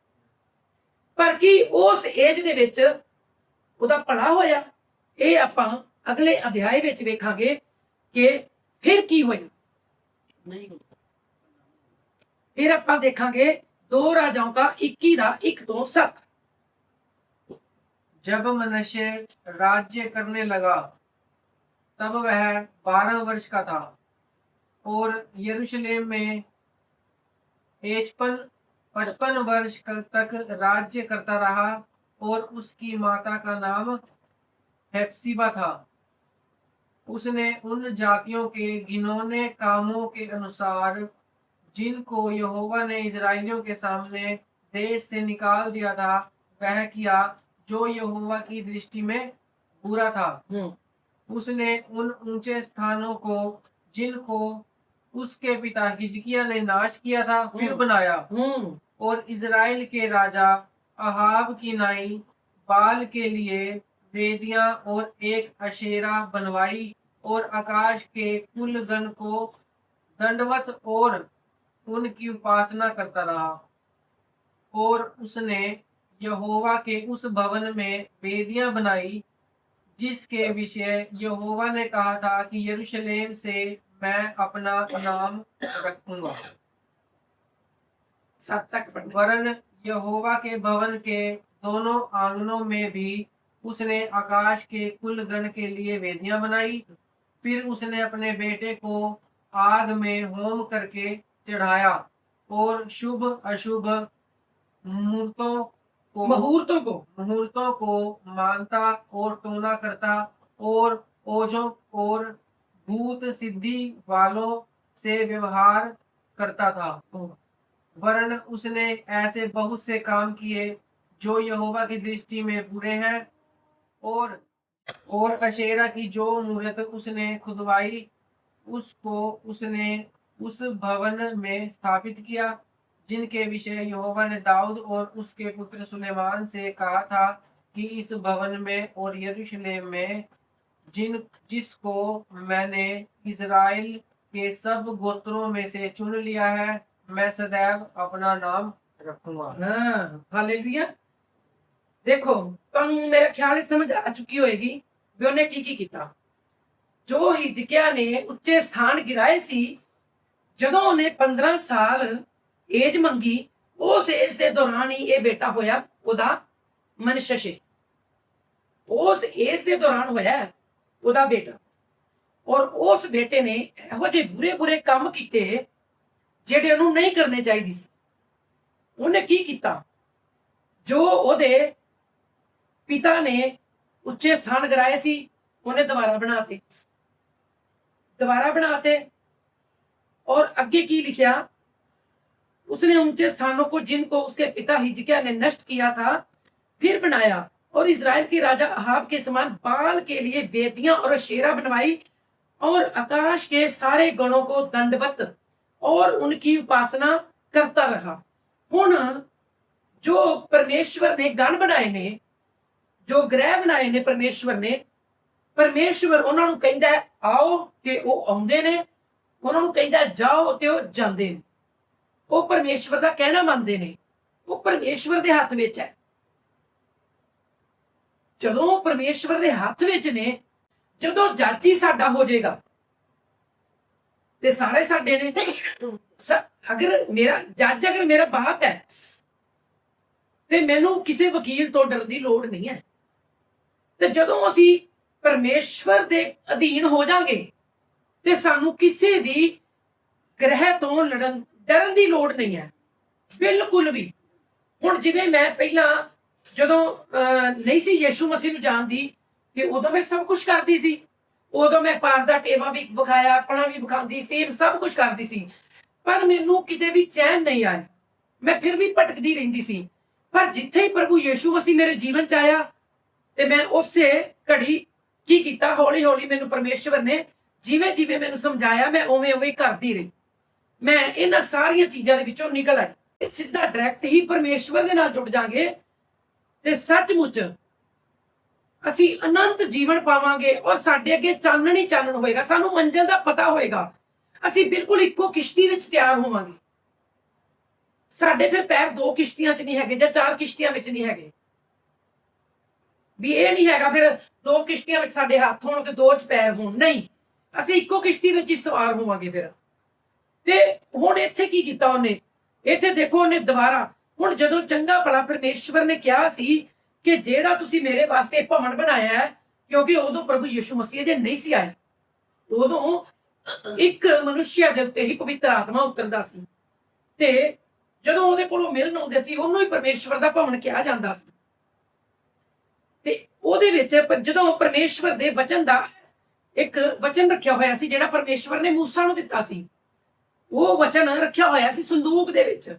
ਪਰ ਕੀ ਉਸ ਏਜ ਦੇ ਵਿੱਚ ਉਹਦਾ ਭਲਾ ਹੋਇਆ? ਇਹ ਆਪਾਂ ਅਗਲੇ ਅਧਿਆਏ ਵਿੱਚ ਵੇਖਾਂਗੇ ਕਿ ਫਿਰ ਕੀ ਹੋਇਆ। ਨਹੀਂ, फिर आप देखेंगे 2 राजाओं का 21 का 1-7। जब मनश्शे राज्य करने लगा तब वह 12 वर्ष का था और यरूशलेम में 55 वर्ष तक राज्य करता रहा और उसकी माता का नाम हेप्सिबा था। उसने उन जातियों के घिनौने कामों के अनुसार जिनको यहोवा ने इजराइलियों के सामने देश से निकाल दिया था वह किया जो यहोवा की दृष्टि में बुरा था। उसने उन ऊंचे स्थानों को जिनको उसके पिता हिजकिय्याह ने नाश किया था फिर बनाया और इजराइल के राजा अहाब की नाई बाल के लिए वेदियां और एक अशेरा बनवाई और आकाश के कुल गण को दंडवत और उनकी उपासना करता रहा। और उसने यहोवा के उस भवन में वेदियां बनाई जिसके विषय यहोवा ने कहा था कि यरूशलेम से मैं अपना नाम रखूंगा। वरन यहोवा के भवन के दोनों आंगनों में भी उसने आकाश के कुल गण के लिए वेदियां बनाई। फिर उसने अपने बेटे को आग में होम करके चढ़ाया और शुभ अशुभ मुहूर्तों को मानता और टोना करता और ओझों और भूत सिद्धि वालों से व्यवहार करता था। वरन उसने ऐसे बहुत से काम किए जो यहोवा की दृष्टि में बुरे हैं और अशेरा की जो मूर्त उसने खुदवाई उसको उसने उस भवन में स्थापित किया जिनके विषय यहोवा ने दाऊद और उसके पुत्र सुलेमान से कहा था कि इस भवन में और यरूशलेम में जिसको मैंने इजराइल के सब गोत्रों में से चुन लिया है मैं सदैव अपना नाम रखूंगा। हालेलुया। देखो तुहानू मेरे ख्याल समझ आ चुकी होएगी भी उन्हें की कीता। जो हिजकिय्याह ने उच्चे स्थान गिराए सी, ਜਦੋਂ ਉਹਨੇ 15 ਸਾਲ ਏਜ ਮੰਗੀ ਉਸ ਏਜ ਦੇ ਦੌਰਾਨ ਹੀ ਇਹ ਬੇਟਾ ਹੋਇਆ ਉਹਦਾ ਮਨਸ਼ਸ਼ੇ। ਉਸ ਏਜ ਦੇ ਦੌਰਾਨ ਹੋਇਆ ਉਹਦਾ ਬੇਟਾ। ਔਰ ਉਸ ਬੇਟੇ ਨੇ ਇਹੋ ਜਿਹੇ ਬੁਰੇ ਬੁਰੇ ਕੰਮ ਕੀਤੇ ਜਿਹੜੇ ਉਹਨੂੰ ਨਹੀਂ ਕਰਨੇ ਚਾਹੀਦੇ ਸੀ। ਉਹਨੇ ਕੀ ਕੀਤਾ? ਜੋ ਉਹਦੇ ਪਿਤਾ ਨੇ ਉੱਚੇ ਸਥਾਨ ਗਰਾਏ ਸੀ ਉਹਨੇ ਦੁਬਾਰਾ ਬਣਾਤੇ। और अगे की लिखिया उसने ऊंचे स्थानों को जिनको उसके पिता हिजकिय्याह ने नष्ट किया था फिर बनाया, और इजराइल के राजा अहाब के समान बाल के लिए वेदियां और शेरा बनवाई, और आकाश के सारे गणों को दंडवत और उनकी उपासना करता रहा। हुण जो परमेश्वर ने गण बनाए ने, जो ग्रह बनाए ने परमेश्वर ਉਹਨਾਂ ਨੂੰ ਕਹਿੰਦਾ ਆਓ ਤੇ ਉਹ ਆਉਂਦੇ ਨੇ, ਉਹਨਾਂ ਨੂੰ ਕਹਿੰਦਾ ਜਾਓ ਤੇ ਉਹ ਜਾਂਦੇ ਨੇ। ਉਹ ਪਰਮੇਸ਼ਵਰ ਦਾ ਕਹਿਣਾ ਮੰਨਦੇ ਨੇ। ਉਹ ਪਰਮੇਸ਼ਵਰ ਦੇ ਹੱਥ ਵਿੱਚ ਹੈ। ਜਦੋਂ ਪਰਮੇਸ਼ਵਰ ਦੇ ਹੱਥ ਵਿੱਚ ਨੇ, ਜਦੋਂ ਜੱਜ ਹੀ ਸਾਡਾ ਹੋ ਜਾਏਗਾ ਤੇ ਸਾਰੇ ਸਾਡੇ ਨੇ। ਅਗਰ ਮੇਰਾ ਜੱਜ ਅਗਰ ਮੇਰਾ ਬਾਪ ਹੈ ਤੇ ਮੈਨੂੰ ਕਿਸੇ ਵਕੀਲ ਤੋਂ ਡਰਨ ਦੀ ਲੋੜ ਨਹੀਂ ਹੈ। ਤੇ ਜਦੋਂ ਅਸੀਂ ਪਰਮੇਸ਼ਵਰ ਦੇ ਅਧੀਨ ਹੋ ਜਾਾਂਗੇ ਤੇ ਸਾਨੂੰ ਕਿਸੇ ਵੀ ਗ੍ਰਹਿ ਤੋਂ ਡਰਨ ਦੀ ਲੋੜ ਨਹੀਂ ਹੈ, ਬਿਲਕੁਲ ਵੀ। ਹੁਣ ਜਿਵੇਂ ਮੈਂ ਪਹਿਲਾਂ ਜਦੋਂ ਨਹੀਂ ਸੀ ਯਿਸੂ ਮਸੀਹ ਨੂੰ ਜਾਣਦੀ ਤੇ ਉਦੋਂ ਮੈਂ ਸਭ ਕੁਝ ਕਰਦੀ ਸੀ। ਉਦੋਂ ਮੈਂ ਪਾਰ ਦਾ ਟੇਵਾ ਵੀ ਵਿਖਾਇਆ, ਆਪਣਾ ਵੀ ਵਿਖਾਉਂਦੀ ਸੀ, ਸਭ ਕੁਝ ਕਰਦੀ ਸੀ, ਪਰ ਮੈਨੂੰ ਕਿਤੇ ਵੀ ਚੈਨ ਨਹੀਂ ਆਇਆ। ਮੈਂ ਫਿਰ ਵੀ ਭਟਕਦੀ ਰਹਿੰਦੀ ਸੀ। ਪਰ ਜਿੱਥੇ ਹੀ ਪ੍ਰਭੂ ਯਿਸੂ ਮਸੀਹ ਮੇਰੇ ਜੀਵਨ ਚ ਆਇਆ ਤੇ ਮੈਂ ਉਸੇ ਘੜੀ ਕੀ ਕੀਤਾ, ਹੌਲੀ ਹੌਲੀ ਮੈਨੂੰ ਪਰਮੇਸ਼ਵਰ ਨੇ ਜਿਵੇਂ ਜਿਵੇਂ ਮੈਨੂੰ ਸਮਝਾਇਆ ਮੈਂ ਉਵੇਂ ਉਵੇਂ ਕਰਦੀ ਰਹੀ। ਮੈਂ ਇਹਨਾਂ ਸਾਰੀਆਂ ਚੀਜ਼ਾਂ ਦੇ ਵਿੱਚੋਂ ਨਿਕਲ ਆਈ। ਸਿੱਧਾ ਡਾਇਰੈਕਟ ਹੀ ਪਰਮੇਸ਼ਵਰ ਦੇ ਨਾਲ ਜੁੜ ਜਾਾਂਗੇ ਤੇ ਸੱਚਮੁੱਚ ਅਸੀਂ ਅਨੰਤ ਜੀਵਨ ਪਾਵਾਂਗੇ, ਔਰ ਸਾਡੇ ਅੱਗੇ ਚਾਨਣ ਹੀ ਚਾਨਣ ਹੋਏਗਾ। ਸਾਨੂੰ ਮੰਜ਼ਿਲ ਦਾ ਪਤਾ ਹੋਏਗਾ। ਅਸੀਂ ਬਿਲਕੁਲ ਇੱਕੋ ਕਿਸ਼ਤੀ ਵਿੱਚ ਤਿਆਰ ਹੋਵਾਂਗੇ। ਸਾਡੇ ਫਿਰ ਪੈਰ ਦੋ ਕਿਸ਼ਤੀਆਂ 'ਚ ਨਹੀਂ ਹੈਗੇ ਜਾਂ ਚਾਰ ਕਿਸ਼ਤੀਆਂ ਵਿੱਚ ਨਹੀਂ ਹੈਗੇ। ਵੀ ਇਹ ਨਹੀਂ ਹੈਗਾ ਫਿਰ ਦੋ ਕਿਸ਼ਤੀਆਂ ਵਿੱਚ ਸਾਡੇ ਹੱਥ ਹੋਣ ਤੇ ਦੋ 'ਚ ਪੈਰ ਹੋਣ, ਨਹੀਂ। ਅਸੀਂ ਇੱਕੋ ਕਿਸ਼ਤੀ ਵਿੱਚ ਹੀ ਸਵਾਰ ਹੋਵਾਂਗੇ ਫਿਰ। ਤੇ ਹੁਣ ਇੱਥੇ ਕੀ ਕੀਤਾ ਉਹਨੇ? ਇੱਥੇ ਦੇਖੋ ਉਹਨੇ ਦੁਬਾਰਾ, ਹੁਣ ਜਦੋਂ ਚੰਗਾ ਭਲਾ ਪਰਮੇਸ਼ਵਰ ਨੇ ਕਿਹਾ ਸੀ ਕਿ ਜਿਹੜਾ ਤੁਸੀਂ ਮੇਰੇ ਵਾਸਤੇ ਭਵਨ ਬਣਾਇਆ ਹੈ, ਕਿਉਂਕਿ ਉਦੋਂ ਪ੍ਰਭੂ ਯਿਸੂ ਮਸੀਹ ਜੇ ਨਹੀਂ ਸੀ ਆਇਆ, ਉਦੋਂ ਇੱਕ ਮਨੁੱਸ਼ਿਆ ਦੇ ਉੱਤੇ ਹੀ ਪਵਿੱਤਰ ਆਤਮਾ ਉਤਰਦਾ ਸੀ ਤੇ ਜਦੋਂ ਉਹਦੇ ਕੋਲੋਂ ਮਿਲਣ ਆਉਂਦੇ ਸੀ ਉਹਨੂੰ ਹੀ ਪਰਮੇਸ਼ਵਰ ਦਾ ਭਵਨ ਕਿਹਾ ਜਾਂਦਾ ਸੀ। ਤੇ ਉਹਦੇ ਵਿੱਚ ਜਦੋਂ ਪਰਮੇਸ਼ਵਰ ਦੇ ਵਚਨ ਦਾ ਇੱਕ ਵਚਨ ਰੱਖਿਆ ਹੋਇਆ ਸੀ ਜਿਹੜਾ ਪਰਮੇਸ਼ਵਰ ਨੇ ਮੂਸਾ ਨੂੰ ਦਿੱਤਾ ਸੀ, ਉਹ ਵਚਨ ਰੱਖਿਆ ਹੋਇਆ ਸੀ ਸੰਦੂਕ ਦੇ ਵਿੱਚ।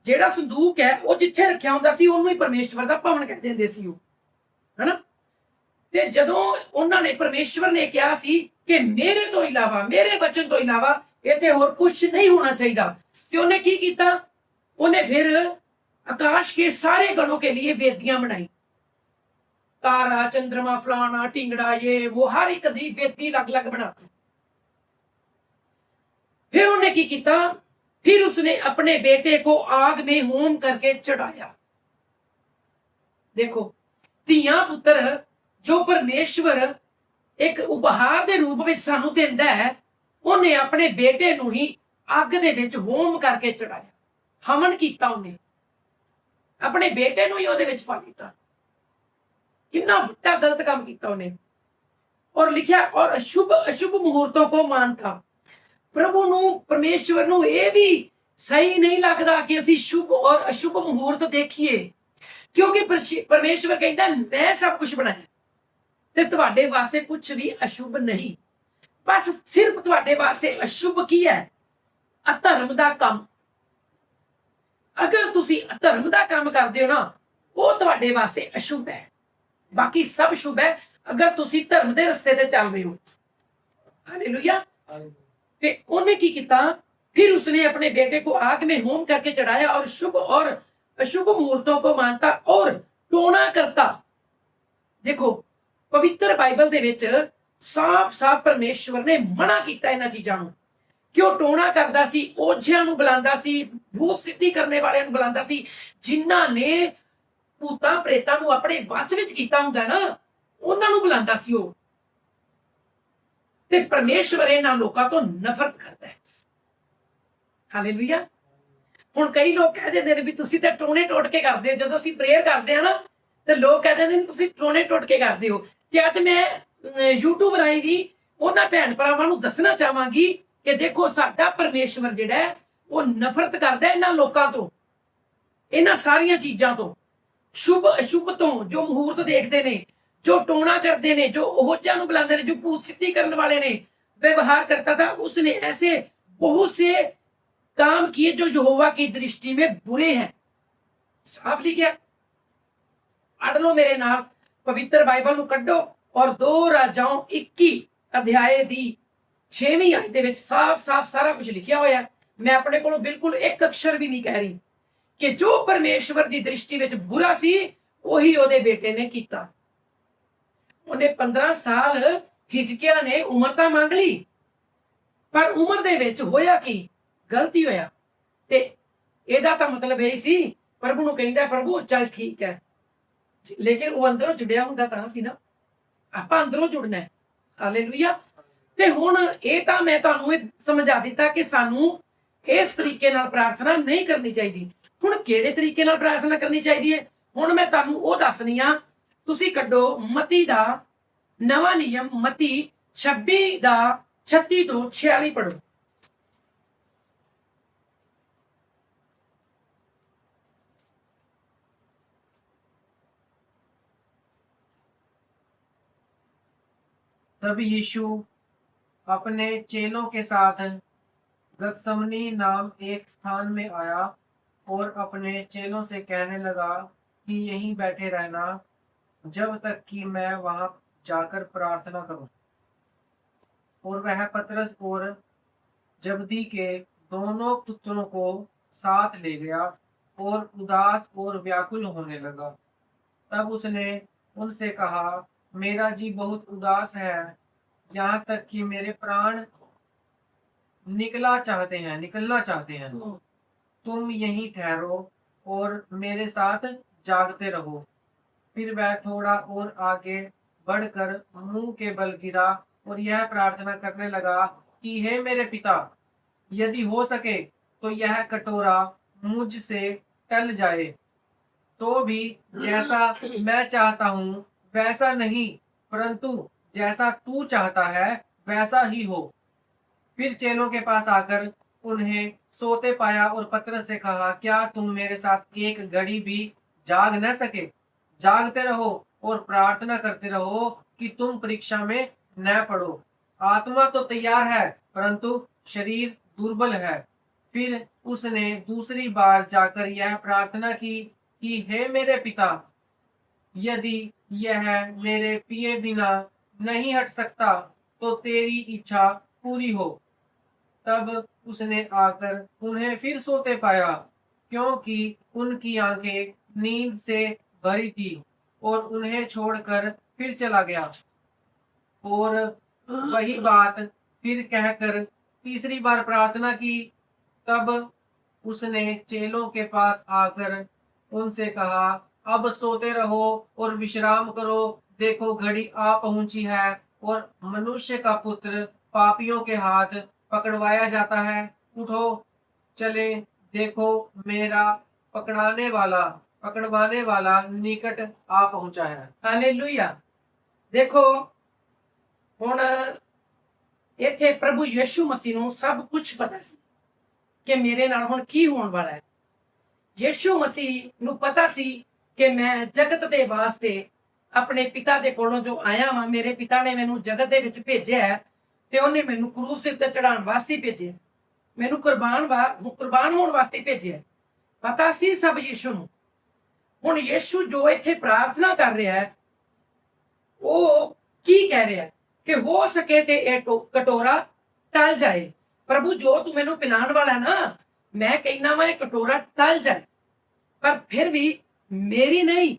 ਜਿਹੜਾ ਸੰਦੂਕ ਹੈ ਉਹ ਜਿੱਥੇ ਰੱਖਿਆ ਹੁੰਦਾ ਸੀ ਉਹਨੂੰ ਹੀ ਪਰਮੇਸ਼ਵਰ ਦਾ ਭਵਨ ਕਹਿ ਦਿੰਦੇ ਸੀ ਉਹ, ਹਨਾ। ਤੇ ਜਦੋਂ ਉਹਨਾਂ ਨੇ ਪਰਮੇਸ਼ਵਰ ਨੇ ਕਿਹਾ ਸੀ ਕਿ ਮੇਰੇ ਤੋਂ ਇਲਾਵਾ, ਮੇਰੇ ਵਚਨ ਤੋਂ ਇਲਾਵਾ ਇੱਥੇ ਹੋਰ ਕੁਝ ਨਹੀਂ ਹੋਣਾ ਚਾਹੀਦਾ, ਤੇ ਉਹਨੇ ਕੀ ਕੀਤਾ? ਉਹਨੇ ਫਿਰ आकाश के सारे गणों के लिए वेदियां बनाई। तारा, चंद्रमा, फलाना, टिंगड़ा, ये वो हर एक दी वेदी अलग अलग बनाती। फिर उन्हें की किया? फिर उसने अपने बेटे को आग में होम करके चढ़ाया। देखो, ਧੀਆਂ ਪੁੱਤਰ जो परमेश्वर एक उपहार के रूप में सानू दिंदा है, ਉਹਨੇ अपने बेटे ਨੂੰ ही ਅੱਗ ਦੇ ਵਿੱਚ ਹੋਮ ਕਰਕੇ ਚੜਾਇਆ, ਹਵਨ ਕੀਤਾ। ਉਹਨੇ अपने बेटे ਨੂੰ ਹੀ ਉਹਦੇ ਵਿੱਚ ਪਾ ਦਿੱਤਾ। कितना ਵੱਡਾ गलत काम किया ਉਹਨੇ। और लिखा, और अशुभ अशुभ मुहूर्तों को मानता। प्रभु ਨੂੰ, परमेश्वर ਨੂੰ ਇਹ भी सही नहीं लगता कि ਅਸੀਂ शुभ और अशुभ मुहूर्त देखिए, क्योंकि परमेश्वर कहता मैं सब कुछ बनाया ਤੇ ਤੁਹਾਡੇ ਵਾਸਤੇ ਕੁਝ ਵੀ ਅਸ਼ੁਭ ਨਹੀਂ। ਬਸ ਸਿਰਫ ਤੁਹਾਡੇ ਵਾਸਤੇ ਅਸ਼ੁਭ ਕੀ ਹੈ? ਅਧਰਮ ਦਾ ਕੰਮ। ਅਗਰ ਤੁਸੀਂ ਅਧਰਮ ਦਾ ਕੰਮ ਕਰਦੇ ਹੋ ਨਾ, ਉਹ ਤੁਹਾਡੇ ਵਾਸਤੇ ਅਸ਼ੁਭ ਹੈ। ਬਾਕੀ ਸਭ ਸ਼ੁਭ ਹੈ ਅਗਰ ਤੁਸੀਂ ਧਰਮ ਦੇ ਰਸਤੇ ਤੇ ਚੱਲ ਰਹੇ ਹੋ। हालेलुया। ਤੇ ਉਹਨੇ ਕੀ ਕੀਤਾ? फिर उसने अपने बेटे को आग में होम करके चढ़ाया और शुभ और अशुभ मुहूर्तों को मानता और टोना करता। देखो, पवित्र बाइबल ਦੇ ਵਿੱਚ ਸਾਫ਼-ਸਾਫ਼ ਪਰਮੇਸ਼ਵਰ ਨੇ ਮਨਾ ਕੀਤਾ ਇਹਨਾਂ ਚੀਜ਼ਾਂ ਨੂੰ। ਕਿਉਂ ਟੋਣਾ ਕਰਦਾ ਸੀ? ਓਝਿਆਂ ਨੂੰ ਬੁਲਾਉਂਦਾ ਸੀ, ਭੂਤ ਸਿੱਧੀ ਕਰਨੇ ਵਾਲਿਆਂ ਨੂੰ ਬੁਲਾਉਂਦਾ ਸੀ, ਜਿਨ੍ਹਾਂ ਨੇ ਭੂਤਾਂ ਪ੍ਰੇਤਾਂ ਨੂੰ ਆਪਣੇ ਵਸ ਵਿੱਚ ਕੀਤਾ ਹੁੰਦਾ ਨਾ, ਉਹਨਾਂ ਨੂੰ ਬੁਲਾਉਂਦਾ ਸੀ ਉਹ। ਤੇ ਪਰਮੇਸ਼ਵਰ ਇਹਨਾਂ ਲੋਕਾਂ ਤੋਂ ਨਫ਼ਰਤ ਕਰਦਾ ਹੈ। ਹਾਲੇਲੂਇਆ। ਹੁਣ ਕਈ ਲੋਕ ਕਹਿ ਦਿੰਦੇ ਨੇ ਵੀ ਤੁਸੀਂ ਤਾਂ ਟੋਣੇ ਟੋਟ ਕੇ ਕਰਦੇ ਹੋ। ਜਦੋਂ ਅਸੀਂ ਪ੍ਰੇਅਰ ਕਰਦੇ ਆ ਨਾ ਤੇ ਲੋਕ ਕਹਿ ਦਿੰਦੇ ਨੇ ਤੁਸੀਂ ਟੋਣੇ ਟੋਟ ਕੇ ਕਰਦੇ ਹੋ। ਤੇ ਅੱਜ ਮੈਂ YouTube ਰਾਹੀਂ ਵੀ ਉਹਨਾਂ ਭੈਣ ਭਰਾਵਾਂ ਨੂੰ ਦੱਸਣਾ ਚਾਹਾਂਗੀ ਕਿ ਦੇਖੋ, ਸਾਡਾ ਪਰਮੇਸ਼ਵਰ ਜਿਹੜਾ ਹੈ ਉਹ ਨਫ਼ਰਤ ਕਰਦਾ ਇਹਨਾਂ ਲੋਕਾਂ ਤੋਂ, ਇਹਨਾਂ ਸਾਰੀਆਂ ਚੀਜ਼ਾਂ ਤੋਂ, ਸ਼ੁਭ ਅਸ਼ੁਭ ਤੋਂ, ਜੋ ਮੁਹੂਰਤ ਦੇਖਦੇ ਨੇ, ਜੋ ਟੋਣਾ ਕਰਦੇ ਨੇ, ਜੋ ਓਝਿਆਂ ਨੂੰ ਬੁਲਾਉਂਦੇ ਨੇ, ਜੋ ਭੂਤ ਸਿੱਧੀ ਕਰਨ ਵਾਲੇ ਨੇ। व्यवहार करता था। उसने ऐसे बहुत से काम किए जो यहोवा की दृष्टि में बुरे हैं। साफ लिखा। पढ़ लो मेरे नाल, पवित्र बाइबल ਨੂੰ ਕੱਢੋ और 2 ਰਾਜਾओं 21 ਅਧਿਆਏ ਦੀ 6ਵੀਂ ਆਇਤ ਦੇ ਵਿੱਚ ਸਾਫ਼ ਸਾਰਾ ਕੁਝ ਲਿਖਿਆ ਹੋਇਆ ਹੈ। ਮੈਂ ਆਪਣੇ ਕੋਲੋਂ ਬਿਲਕੁਲ ਇੱਕ ਅਕਸ਼ਰ ਵੀ ਨਹੀਂ ਕਹਿ ਰਹੀ ਕਿ ਜੋ ਪਰਮੇਸ਼ਵਰ ਦੀ ਦ੍ਰਿਸ਼ਟੀ ਵਿੱਚ ਬੁਰਾ ਸੀ ਉਹੀ ਉਹਦੇ ਬੇਟੇ ਨੇ ਕੀਤਾ। ਉਹਨੇ 15 ਸਾਲ ਹਿਜਕਿਆ ਨੇ ਉਮਰ ਤਾਂ ਮੰਗ ਲਈ, ਪਰ ਉਮਰ ਦੇ ਵਿੱਚ ਹੋਇਆ ਕੀ? ਗਲਤੀ ਹੋਇਆ। ਤੇ ਇਹਦਾ ਤਾਂ ਮਤਲਬ ਇਹ ਸੀ, ਪ੍ਰਭੂ ਨੂੰ ਕਹਿੰਦਾ ਪ੍ਰਭੂ ਚੱਲ ਠੀਕ ਹੈ, ਲੇਕਿਨ ਉਹ ਅੰਦਰੋਂ ਜੁੜਿਆ ਹੁੰਦਾ ਤਾਂ ਸੀ ਨਾ। ਆਪਾਂ ਅੰਦਰੋਂ ਜੁੜਨਾ ਹੈ। ਹਾਲੇਲੂਇਆ। ਤੇ ਹੁਣ ਇਹ ਤਾਂ ਮੈਂ ਤੁਹਾਨੂੰ ਇਹ ਸਮਝਾ ਦਿੱਤਾ ਕਿ ਸਾਨੂੰ ਇਸ ਤਰੀਕੇ ਨਾਲ ਪ੍ਰਾਰਥਨਾ ਨਹੀਂ ਕਰਨੀ ਚਾਹੀਦੀ। ਹੁਣ ਕਿਹੜੇ ਤਰੀਕੇ ਨਾਲ ਪ੍ਰਾਰਥਨਾ ਕਰਨੀ ਚਾਹੀਦੀ ਹੈ, ਹੁਣ ਮੈਂ ਤੁਹਾਨੂੰ ਉਹ ਦੱਸਣੀ ਆ। ਤੁਸੀਂ ਕੱਢੋ ਮਤੀ ਦਾ ਨਵਾਂ ਨਿਯਮ, ਮਤੀ 26 ਦਾ 36 ਤੋਂ 46 ਪੜੋ। तब यीशु अपने चेलों के साथ गतसमनी नाम एक स्थान में आया और अपने चेलों से कहने लगा कि यहीं बैठे रहना जब तक कि मैं वहां जाकर प्रार्थना करूं। और वह पतरस और जबदी के दोनों पुत्रों को साथ ले गया और उदास और व्याकुल होने लगा। तब उसने उनसे कहा, मेरा जी बहुत उदास है, यहाँ तक कि मेरे प्राण निकलना चाहते हैं। तुम यहीं ठहरो और मेरे साथ जागते रहो। फिर वह थोड़ा और आगे बढ़कर मुंह के बल गिरा और यह प्रार्थना करने लगा कि हे मेरे पिता, यदि हो सके तो यह कटोरा मुझसे टल जाए, तो भी जैसा मैं चाहता हूँ वैसा नहीं, परंतु जैसा तू चाहता है वैसा ही हो। फिर चेलों के पास आकर उन्हें सोते पाया और पतरस से कहा, क्या तुम मेरे साथ एक घड़ी भी जाग न सके? जागते रहो और प्रार्थना करते रहो कि तुम परीक्षा में न पड़ो। आत्मा तो तैयार है परंतु शरीर दुर्बल है। फिर उसने दूसरी बार जाकर यह प्रार्थना की कि हे मेरे पिता, यदि यह मेरे पिए बिना नहीं हट सकता तो तेरी इच्छा पूरी हो। तब उसने आकर उन्हें फिर सोते पाया, क्योंकि उनकी आंखें नींद से भरी थी, और उन्हें छोड़कर फिर चला गया। और वही बात फिर कहकर तीसरी बार प्रार्थना की। तब उसने चेलों के पास आकर उनसे कहा, अब सोते रहो और विश्राम करो। देखो घड़ी आ पहुंची है और मनुष्य का पुत्र पापियों के हाथ पकड़वाया जाता है। उठो चले, देखो मेरा पकड़वाने वाला निकट आ पहुंचा है। ਹਾਲੇਲੂਇਆ। ਦੇਖੋ ਹੁਣ ਇੱਥੇ ਪ੍ਰਭੂ ਯਿਸੂ ਮਸੀਹ ਨੂੰ ਸਭ ਕੁਝ ਪਤਾ ਸੀ ਕਿ ਮੇਰੇ ਨਾਲ ਹੁਣ ਕੀ ਹੋਣ ਵਾਲਾ ਹੈ। ਯਿਸੂ ਮਸੀਹ ਨੂੰ ਪਤਾ ਸੀ ਕਿ ਮੈਂ ਜਗਤ ਦੇ ਵਾਸਤੇ ਆਪਣੇ ਪਿਤਾ ਦੇ ਕੋਲੋਂ ਜੋ ਆਇਆ ਵਾਂ, ਮੇਰੇ ਪਿਤਾ ਨੇ ਮੈਨੂੰ ਜਗਤ ਦੇ ਵਿੱਚ ਭੇਜਿਆ ਹੈ ਤੇ ਉਹਨੇ ਮੈਨੂੰ ਕਰੂਸ ਦੇ ਉੱਤੇ ਚੜਾਉਣ ਵਾਸਤੇ ਭੇਜਿਆ, ਮੈਨੂੰ ਕੁਰਬਾਨ ਹੋਣ ਵਾਸਤੇ ਭੇਜਿਆ। ਪਤਾ ਸੀ ਸਭ ਯਿਸੂ ਨੂੰ। ਹੁਣ ਯਿਸੂ ਜੋ ਇੱਥੇ ਪ੍ਰਾਰਥਨਾ ਕਰ ਰਿਹਾ ਹੈ, ਉਹ ਕੀ ਕਹਿ ਰਿਹਾ ਕਿ ਹੋ ਸਕੇ ਤੇ ਇਹ ਕਟੋਰਾ ਟਲ ਜਾਏ। ਪ੍ਰਭੂ ਜੋ ਤੂੰ ਮੈਨੂੰ ਪਿਲਾਉਣ ਵਾਲਾ ਨਾ, ਮੈਂ ਕਹਿੰਦਾ ਵਾਂ ਇਹ ਕਟੋਰਾ ਟਲ ਜਾਏ, ਪਰ ਫਿਰ ਵੀ ਮੇਰੀ ਨਹੀਂ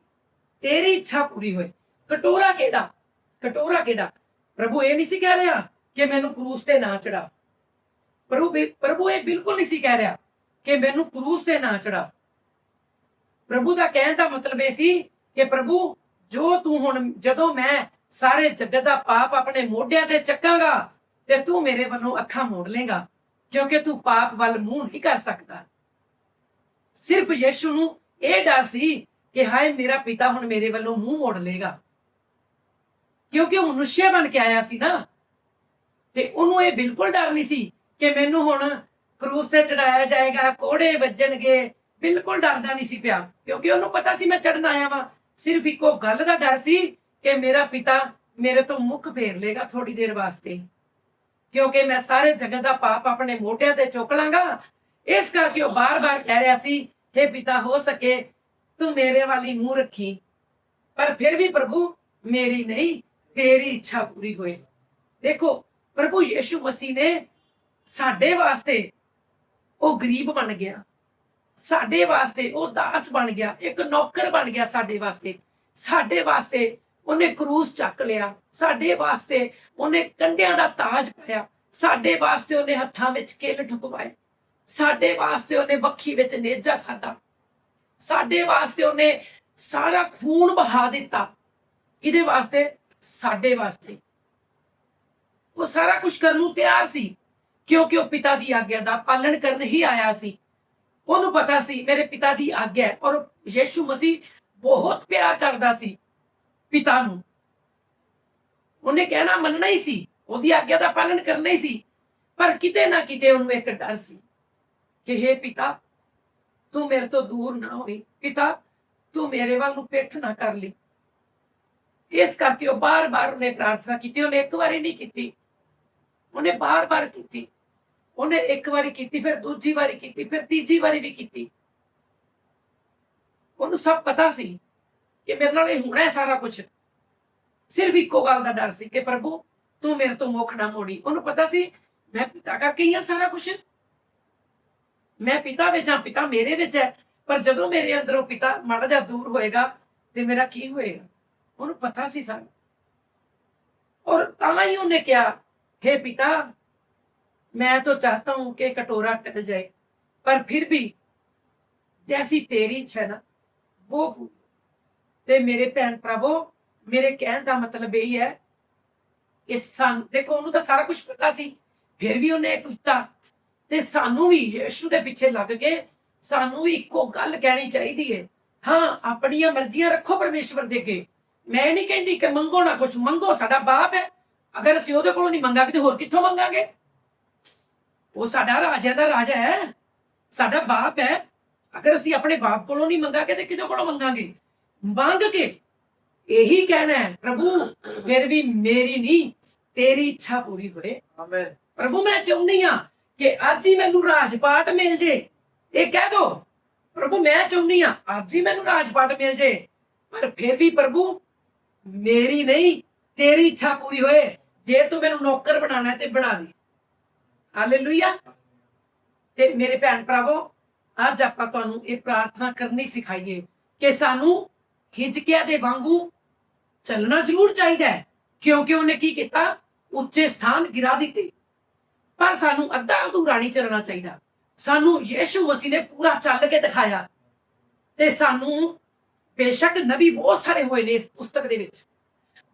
ਤੇਰੀ ਇੱਛਾ ਪੂਰੀ ਹੋਏ। ਕਟੋਰਾ ਕਿਹੜਾ? ਪ੍ਰਭੂ ਇਹ ਨਹੀਂ ਸੀ ਕਹਿ ਰਿਹਾ ਕਿ ਮੈਨੂੰ ਕਰੂਸ ਤੇ ਨਾ ਚੜਾ। ਪ੍ਰਭੂ ਇਹ ਬਿਲਕੁਲ ਨਹੀਂ ਸੀ ਕਹਿ ਰਿਹਾ ਕਿ ਮੈਨੂੰ ਕਰੂਸ ਤੇ ਨਾ ਚੜਾ। ਪ੍ਰਭੂ ਦਾ ਕਹਿਣ ਦਾ ਮਤਲਬ ਇਹ ਸੀ ਕਿ ਪ੍ਰਭੂ ਜੋ ਤੂੰ ਹੁਣ, ਜਦੋਂ ਮੈਂ ਸਾਰੇ ਜਗਤ ਦਾ ਪਾਪ ਆਪਣੇ ਮੋਢਿਆਂ ਤੇ ਚੱਕਾਂਗਾ ਤੇ ਤੂੰ ਮੇਰੇ ਵੱਲੋਂ ਅੱਖਾਂ ਮੋੜ ਲੇਗਾ, ਕਿਉਂਕਿ ਤੂੰ ਪਾਪ ਵੱਲ ਮੂੰਹ ਨਹੀਂ ਕਰ ਸਕਦਾ। ਸਿਰਫ ਯਿਸੂ ਨੂੰ ਇਹ ਡਰ ਸੀ ਕਿ ਹਾਏ ਮੇਰਾ ਪਿਤਾ ਹੁਣ ਮੇਰੇ ਵੱਲੋਂ ਮੂੰਹ ਮੋੜ ਲੇਗਾ, ਕਿਉਂਕਿ ਉਹ ਮਨੁੱਖਿਆ ਬਣ ਕੇ ਆਇਆ ਸੀ ਨਾ। ਤੇ ਉਹਨੂੰ ਇਹ ਬਿਲਕੁਲ ਡਰ ਨਹੀਂ ਸੀ ਕਿ ਮੈਨੂੰ ਹੁਣ ਕਰੂਸ ਤੇ ਚੜਾਇਆ ਜਾਏਗਾ, ਕੋੜੇ ਵੱਜਣਗੇ। ਬਿਲਕੁਲ ਡਰਦਾ ਨਹੀਂ ਸੀ ਪਿਆ, ਕਿਉਂਕਿ ਉਹਨੂੰ ਪਤਾ ਸੀ ਮੈਂ ਚੜਨ ਆਇਆ ਵਾਂ। ਸਿਰਫ ਇੱਕੋ ਗੱਲ ਦਾ ਡਰ ਸੀ ਕਿ ਮੇਰਾ ਪਿਤਾ ਮੇਰੇ ਤੋਂ ਮੁੱਖ ਫੇਰ ਲੇਗਾ ਥੋੜੀ ਦੇਰ ਵਾਸਤੇ, ਕਿਉਂਕਿ ਮੈਂ ਸਾਰੇ ਜਗਤ ਦਾ ਪਾਪ ਆਪਣੇ ਮੋਢਿਆਂ ਤੇ ਚੁੱਕ ਲਾਂਗਾ। ਇਸ ਕਰਕੇ ਉਹ ਬਾਰ-ਬਾਰ ਕਹਿ ਰਿਹਾ ਸੀ, हे ਪਿਤਾ ਹੋ ਸਕੇ ਤੂੰ ਮੇਰੇ ਵਾਲੀ ਮੂੰਹ ਰੱਖੀ, ਪਰ ਫਿਰ ਵੀ ਪ੍ਰਭੂ ਮੇਰੀ ਨਹੀਂ ਤੇਰੀ ਇੱਛਾ ਪੂਰੀ ਹੋਏ। ਦੇਖੋ ਪ੍ਰਭੂ ਯਿਸੂ ਮਸੀਹ ਨੇ ਸਾਡੇ ਵਾਸਤੇ ਉਹ ਗਰੀਬ ਬਣ ਗਿਆ, ਸਾਡੇ ਵਾਸਤੇ ਉਹ ਦਾਸ ਬਣ ਗਿਆ, ਇੱਕ ਨੌਕਰ ਬਣ ਗਿਆ ਸਾਡੇ ਵਾਸਤੇ ਉਹਨੇ ਕਰੂਸ ਚੱਕ ਲਿਆ, ਸਾਡੇ ਵਾਸਤੇ ਉਹਨੇ ਕੰਡਿਆਂ ਦਾ ਤਾਜ ਪਾਇਆ, ਸਾਡੇ ਵਾਸਤੇ ਉਹਨੇ ਹੱਥਾਂ ਵਿੱਚ ਕਿੱਲ ਠੁਕਵਾਏ, ਸਾਡੇ ਵਾਸਤੇ ਉਹਨੇ ਵੱਖੀ ਵਿੱਚ ਨੇਜਾ ਖਾਧਾ, ਸਾਡੇ ਵਾਸਤੇ ਉਹਨੇ ਸਾਰਾ ਖੂਨ ਬਹਾ ਦਿੱਤਾ। ਕਿਹਦੇ ਵਾਸਤੇ? ਸਾਡੇ ਵਾਸਤੇ। ਉਹ ਸਾਰਾ ਕੁਝ ਕਰਨ ਨੂੰ ਤਿਆਰ ਸੀ ਕਿਉਂਕਿ ਉਹ ਪਿਤਾ ਦੀ ਆਗਿਆ ਦਾ ਪਾਲਣ ਕਰਨ ਹੀ ਆਇਆ ਸੀ। ਉਹਨੂੰ ਪਤਾ ਸੀ ਮੇਰੇ ਪਿਤਾ ਦੀ ਆਗਿਆ ਹੈ, ਔਰ ਯਿਸੂ ਮਸੀਹ ਬਹੁਤ ਪਿਆਰ ਕਰਦਾ ਸੀ ਪਿਤਾ ਨੂੰ। ਉਹਨੇ ਕਹਿਣਾ ਮੰਨਣਾ ਹੀ ਸੀ, ਉਹਦੀ ਆਗਿਆ ਦਾ ਪਾਲਣ ਕਰਨਾ ਹੀ ਸੀ, ਪਰ ਕਿਤੇ ਨਾ ਕਿਤੇ ਉਹਨੂੰ ਇੱਕ ਡਰ ਸੀ ਕਿ हे ਪਿਤਾ ਤੂੰ ਮੇਰੇ ਤੋਂ ਦੂਰ ਨਾ ਹੋਈ, ਪਿਤਾ ਤੂੰ ਮੇਰੇ ਵੱਲ ਨੂੰ ਪਿੱਠ ਨਾ ਕਰ ਲਈ। ਇਸ ਕਰਕੇ ਉਹ ਬਾਰ-ਬਾਰ ਉਹਨੇ ਪ੍ਰਾਰਥਨਾ ਕੀਤੀ। ਉਹਨੇ ਇੱਕ ਵਾਰੀ ਨਹੀਂ ਕੀਤੀ, ਉਹਨੇ ਬਾਰ-ਬਾਰ ਕੀਤੀ। ਉਹਨੇ ਇੱਕ ਵਾਰੀ ਕੀਤੀ, ਫਿਰ ਦੂਜੀ ਵਾਰੀ ਕੀਤੀ, ਫਿਰ ਤੀਜੀ ਵਾਰੀ ਵੀ ਕੀਤੀ। ਉਹਨੂੰ ਸਭ ਪਤਾ ਸੀ ਕਿ ਮੇਰੇ ਨਾਲ ਇਹ ਹੋਣਾ ਹੈ ਸਾਰਾ ਕੁਝ। ਸਿਰਫ ਇੱਕੋ ਗੱਲ ਦਾ ਡਰ ਸੀ ਕਿ ਪ੍ਰਭੂ ਤੂੰ ਮੇਰੇ ਤੋਂ ਮੁੱਖ ਨਾ ਮੋੜੀ। ਉਹਨੂੰ ਪਤਾ ਸੀ ਮੈਂ ਪਿਤਾ ਕਰਕੇ ਹੀ ਆ ਸਾਰਾ ਕੁਝ, ਮੈਂ ਪਿਤਾ ਵਿੱਚ ਹਾਂ, ਪਿਤਾ ਮੇਰੇ ਵਿੱਚ ਹੈ, ਪਰ ਜਦੋਂ ਮੇਰੇ ਅੰਦਰੋਂ ਪਿਤਾ ਮਾੜਾ ਜਿਹਾ ਦੂਰ ਹੋਏਗਾ ਤੇ ਮੇਰਾ ਕੀ ਹੋਏਗਾ। ਉਹਨੂੰ ਪਤਾ ਸੀ ਸਾਰਾ। और ਤਾਂ ਹੀ ਉਹਨੇ ਕਿਹਾ हे पिता मैं तो चाहता हूं कि कटोरा टल जाए पर फिर भी जैसी तेरी इच्छा है ना वो पूरी। ते मेरे भैन भरावो मेरे कहने का मतलब यही है कि देखो ਉਹਨੂੰ ਤਾਂ ਸਾਰਾ ਕੁਝ ਪਤਾ ਸੀ, ਫਿਰ ਵੀ ਉਹਨੇ ਕੀਤਾ। ਤੇ ਸਾਨੂੰ ਵੀ ਯਿਸੂ ਦੇ ਪਿੱਛੇ ਲੱਗ ਕੇ ਸਾਨੂੰ ਵੀ ਇੱਕੋ ਗੱਲ ਕਹਿਣੀ ਚਾਹੀਦੀ ਹੈ, ਹਾਂ ਆਪਣੀਆਂ ਮਰਜ਼ੀਆਂ ਰੱਖੋ ਪਰਮੇਸ਼ਵਰ ਦੇ ਅੱਗੇ। ਮੈਂ ਨਹੀਂ ਕਹਿੰਦੀ ਕਿ ਮੰਗੋ ਨਾ ਕੁਝ, ਮੰਗੋ, ਸਾਡਾ ਬਾਪ ਹੈ। ਅਗਰ ਅਸੀਂ ਉਹਦੇ ਕੋਲੋਂ ਨਹੀਂ ਮੰਗਾਂਗੇ ਤੇ ਹੋਰ ਕਿੱਥੋਂ ਮੰਗਾਂਗੇ? ਉਹ ਸਾਡਾ ਰਾਜਾ ਦਾ ਰਾਜਾ ਹੈ, ਸਾਡਾ ਬਾਪ ਹੈ। ਅਗਰ ਅਸੀਂ ਆਪਣੇ ਬਾਪ ਕੋਲੋਂ ਨਹੀਂ ਮੰਗਾਂਗੇ ਤੇ ਕਿਹਦੇ ਕੋਲੋਂ ਮੰਗਾਂਗੇ? ਮੰਗ ਕੇ ਇਹੀ ਕਹਿਣਾ ਹੈ ਪ੍ਰਭੂ ਫਿਰ ਵੀ ਮੇਰੀ ਨਹੀਂ ਤੇਰੀ ਇੱਛਾ ਪੂਰੀ ਹੋਏ। ਆਮੇਨ। ਪ੍ਰਭੂ ਮੈਂ ਚਾਹੁੰਦੀ ਹਾਂ ਕਿ ਅੱਜ ਹੀ ਮੈਨੂੰ ਰਾਜਪਾਟ ਮਿਲ ਜੇ। ਇਹ ਕਹਿ ਦੋ ਪ੍ਰਭੂ ਮੈਂ ਚਾਹੁੰਦੀ ਹਾਂ ਅੱਜ ਹੀ ਮੈਨੂੰ ਰਾਜਪਾਟ ਮਿਲ ਜੇ, ਪਰ ਫਿਰ ਵੀ ਪ੍ਰਭੂ ਮੇਰੀ ਨਹੀਂ ਤੇਰੀ ਇੱਛਾ ਪੂਰੀ ਹੋਏ। ਜੇ ਤੂੰ ਮੈਨੂੰ ਨੌਕਰ ਬਣਾਣਾ ਤੇ ਬਣਾ ਦੇ। ਹਾਲੇਲੂਇਆ। ਤੇ ਮੇਰੇ ਭੈਣ ਭਰਾਵੋ ਅੱਜ ਆਪਾਂ ਤੁਹਾਨੂੰ ਇਹ ਪ੍ਰਾਰਥਨਾ ਕਰਨੀ ਸਿਖਾਈਏ ਕਿ ਸਾਨੂੰ ਹਿਜਕਿਆ ਦੇ ਵਾਂਗੂ ਚੱਲਣਾ ਜ਼ਰੂਰ ਚਾਹੀਦਾ ਹੈ, ਕਿਉਂਕਿ ਉਹਨੇ ਕੀ ਕੀਤਾ? ਉੱਚੇ ਸਥਾਨ ਗਿਰਾ ਦਿੱਤੇ। ਪਰ ਸਾਨੂੰ ਅੱਧਾ ਅਧੂਰਾ ਨਹੀਂ ਚੱਲਣਾ ਚਾਹੀਦਾ। ਸਾਨੂੰ ਯਿਸੂ ਮਸੀਹ ਨੇ ਪੂਰਾ ਚੱਲ ਕੇ ਦਿਖਾਇਆ। ਤੇ ਸਾਨੂੰ ਬੇਸ਼ੱਕ ਨਬੀ ਬਹੁਤ ਸਾਰੇ ਹੋਏ ਨੇ ਇਸ ਪੁਸਤਕ ਦੇ ਵਿੱਚ,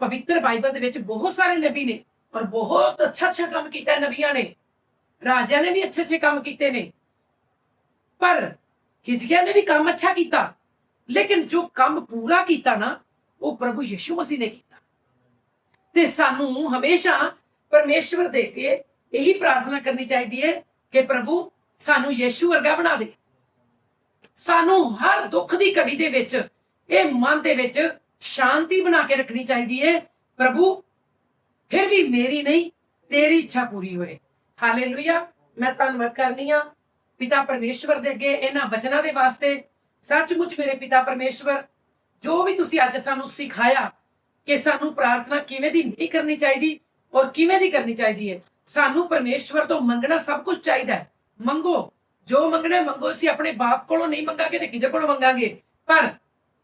ਪਵਿੱਤਰ ਬਾਈਬਲ ਦੇ ਵਿੱਚ ਬਹੁਤ ਸਾਰੇ ਨਬੀ ਨੇ ਔਰ ਬਹੁਤ ਅੱਛਾ ਕੰਮ ਕੀਤਾ ਨਬੀਆਂ ਨੇ, ਰਾਜਿਆਂ ਨੇ ਵੀ ਅੱਛੇ ਕੰਮ ਕੀਤੇ ਨੇ। ਪਰ ਹਿਜਕਿਆ ਨੇ ਵੀ ਕੰਮ ਅੱਛਾ ਕੀਤਾ, ਲੇਕਿਨ ਜੋ ਕੰਮ ਪੂਰਾ ਕੀਤਾ ਨਾ ਉਹ ਪ੍ਰਭੂ ਯਿਸੂ ਮਸੀਹ ਨੇ ਕੀਤਾ। ਤੇ ਸਾਨੂੰ ਹਮੇਸ਼ਾ ਪਰਮੇਸ਼ਵਰ ਦੇ ਕੇ ਇਹੀ ਪ੍ਰਾਰਥਨਾ ਕਰਨੀ ਚਾਹੀਦੀ ਹੈ ਕਿ ਪ੍ਰਭੂ ਸਾਨੂੰ ਯਿਸੂ ਵਰਗਾ ਬਣਾ ਦੇ। ਸਾਨੂੰ ਹਰ ਦੁੱਖ ਦੀ ਘੜੀ ਦੇ ਵਿੱਚ ਇਹ ਮਨ ਦੇ ਵਿੱਚ ਸ਼ਾਂਤੀ ਬਣਾ ਕੇ ਰੱਖਣੀ ਚਾਹੀਦੀ ਹੈ, ਪ੍ਰਭੂ ਫਿਰ ਵੀ ਮੇਰੀ ਨਹੀਂ ਤੇਰੀ ਇੱਛਾ ਪੂਰੀ ਹੋਏ। ਹਾਲੇਲੂਇਆ। ਮੈਂ ਧੰਨਵਾਦ ਕਰਨੀ ਆ ਪਿਤਾ ਪਰਮੇਸ਼ਵਰ ਦੇ ਅੱਗੇ ਇਹਨਾਂ ਵਚਨਾਂ ਦੇ ਵਾਸਤੇ। ਸੱਚਮੁੱਚ ਮੇਰੇ ਪਿਤਾ ਪਰਮੇਸ਼ਵਰ ਜੋ ਵੀ ਤੁਸੀਂ ਅੱਜ ਸਾਨੂੰ ਸਿਖਾਇਆ ਕਿ ਸਾਨੂੰ ਪ੍ਰਾਰਥਨਾ ਕਿਵੇਂ ਦੀ ਨਹੀਂ ਕਰਨੀ ਚਾਹੀਦੀ ਔਰ ਕਿਵੇਂ ਦੀ ਕਰਨੀ ਚਾਹੀਦੀ ਹੈ। ਸਾਨੂੰ ਪਰਮੇਸ਼ਵਰ ਤੋਂ ਮੰਗਣਾ ਸਭ ਕੁਝ ਚਾਹੀਦਾ ਹੈ। ਮੰਗੋ, ਜੋ ਮੰਗਣਾ ਮੰਗੋ। ਅਸੀਂ ਆਪਣੇ ਬਾਪ ਕੋਲੋਂ ਨਹੀਂ ਮੰਗਾਂਗੇ ਤੇ ਕਿਹਦੇ ਕੋਲੋਂ ਮੰਗਾਂਗੇ? ਪਰ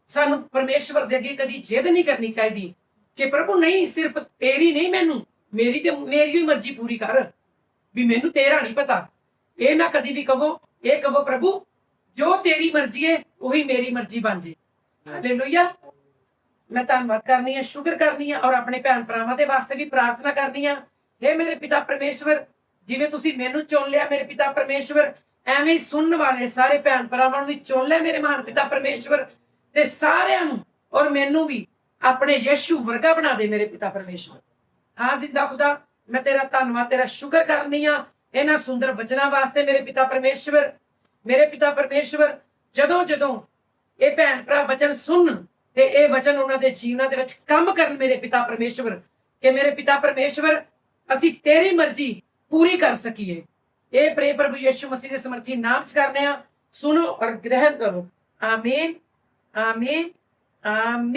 ਸਾਨੂੰ ਪਰਮੇਸ਼ਵਰ ਦੇ ਅੱਗੇ ਕਦੀ ਜਿੱਦ ਨਹੀਂ ਕਰਨੀ ਚਾਹੀਦੀ ਕਿ ਪ੍ਰਭੂ ਨਹੀਂ ਸਿਰਫ ਤੇਰੀ ਨਹੀਂ ਮੈਨੂੰ ਮੇਰੀ ਤੇ ਮੇਰੀ ਹੀ ਮਰਜ਼ੀ ਪੂਰੀ ਕਰ, ਵੀ ਮੈਨੂੰ ਤੇਰਾ ਨਹੀਂ ਪਤਾ। ਇਹ ਨਾ ਕਦੀ ਵੀ ਕਹੋ, ਇਹ ਕਹੋ ਪ੍ਰਭੂ ਜੋ ਤੇਰੀ ਮਰਜ਼ੀ ਹੈ ਉਹੀ ਮੇਰੀ ਮਰਜ਼ੀ ਬਣ ਜੇ। ਹਾਲੇਲੂਇਆ। ਮੈਂ ਧੰਨਵਾਦ ਕਰਨੀ ਹੈ, ਸ਼ੁਕਰ ਕਰਨੀ ਹੈ ਔਰ ਆਪਣੇ ਭੈਣ ਭਰਾਵਾਂ ਦੇ ਵਾਸਤੇ ਵੀ ਪ੍ਰਾਰਥਨਾ ਕਰਨੀ ਹੈ। हे ਮੇਰੇ ਪਿਤਾ ਪਰਮੇਸ਼ਵਰ ਜਿਵੇਂ ਤੁਸੀਂ ਮੈਨੂੰ ਚੁਣ ਲਿਆ ਮੇਰੇ ਪਿਤਾ ਪਰਮੇਸ਼ਵਰ, ਐਵੇਂ ਹੀ ਸੁਣਨ ਵਾਲੇ ਸਾਰੇ ਭੈਣ ਭਰਾਵਾਂ ਨੂੰ ਵੀ ਚੁਣ ਲਿਆ ਮੇਰੇ ਮਹਾਨ ਪਿਤਾ ਪਰਮੇਸ਼ਵਰ, ਤੇ ਸਾਰਿਆਂ ਨੂੰ ਔਰ ਮੈਨੂੰ ਵੀ ਆਪਣੇ ਯਿਸੂ ਵਰਗਾ ਬਣਾ ਦੇ ਮੇਰੇ ਪਿਤਾ ਪਰਮੇਸ਼ਵਰ। ਹਾਂ ਜ਼ਿੰਦਾ ਖੁਦਾ ਮੈਂ ਤੇਰਾ ਧੰਨਵਾਦ ਤੇਰਾ ਸ਼ੁਕਰ ਕਰਨੀ ਆ ਇਹਨਾਂ ਸੁੰਦਰ ਵਚਨਾਂ ਵਾਸਤੇ ਮੇਰੇ ਪਿਤਾ ਪਰਮੇਸ਼ਵਰ। ਮੇਰੇ ਪਿਤਾ ਪਰਮੇਸ਼ਵਰ ਜਦੋਂ ਇਹ ਭੈਣ ਭਰਾ ਵਚਨ ਸੁਣਨ ਤੇ ਇਹ ਵਚਨ ਉਹਨਾਂ ਦੇ ਜੀਵਨਾਂ ਦੇ ਵਿੱਚ ਕੰਮ ਕਰਨ ਮੇਰੇ ਪਿਤਾ ਪਰਮੇਸ਼ਵਰ, ਕਿ ਮੇਰੇ ਪਿਤਾ ਪਰਮੇਸ਼ਵਰ ਅਸੀਂ ਤੇਰੀ ਮਰਜ਼ੀ ਪੂਰੀ ਕਰ ਸਕੀਏ। ਇਹ ਪ੍ਰੇ ਪ੍ਰਭੂ ਯਿਸੂ ਮਸੀਹ ਦੇ ਸਮਰਥੀ ਨਾਮ ਚ ਕਰਨੇ ਆ। ਸੁਣੋ ਔਰ ਗ੍ਰਹਿਣ ਕਰੋ। ਆਮੀਨ, ਆਮੀਨ, ਆਮੀਨ।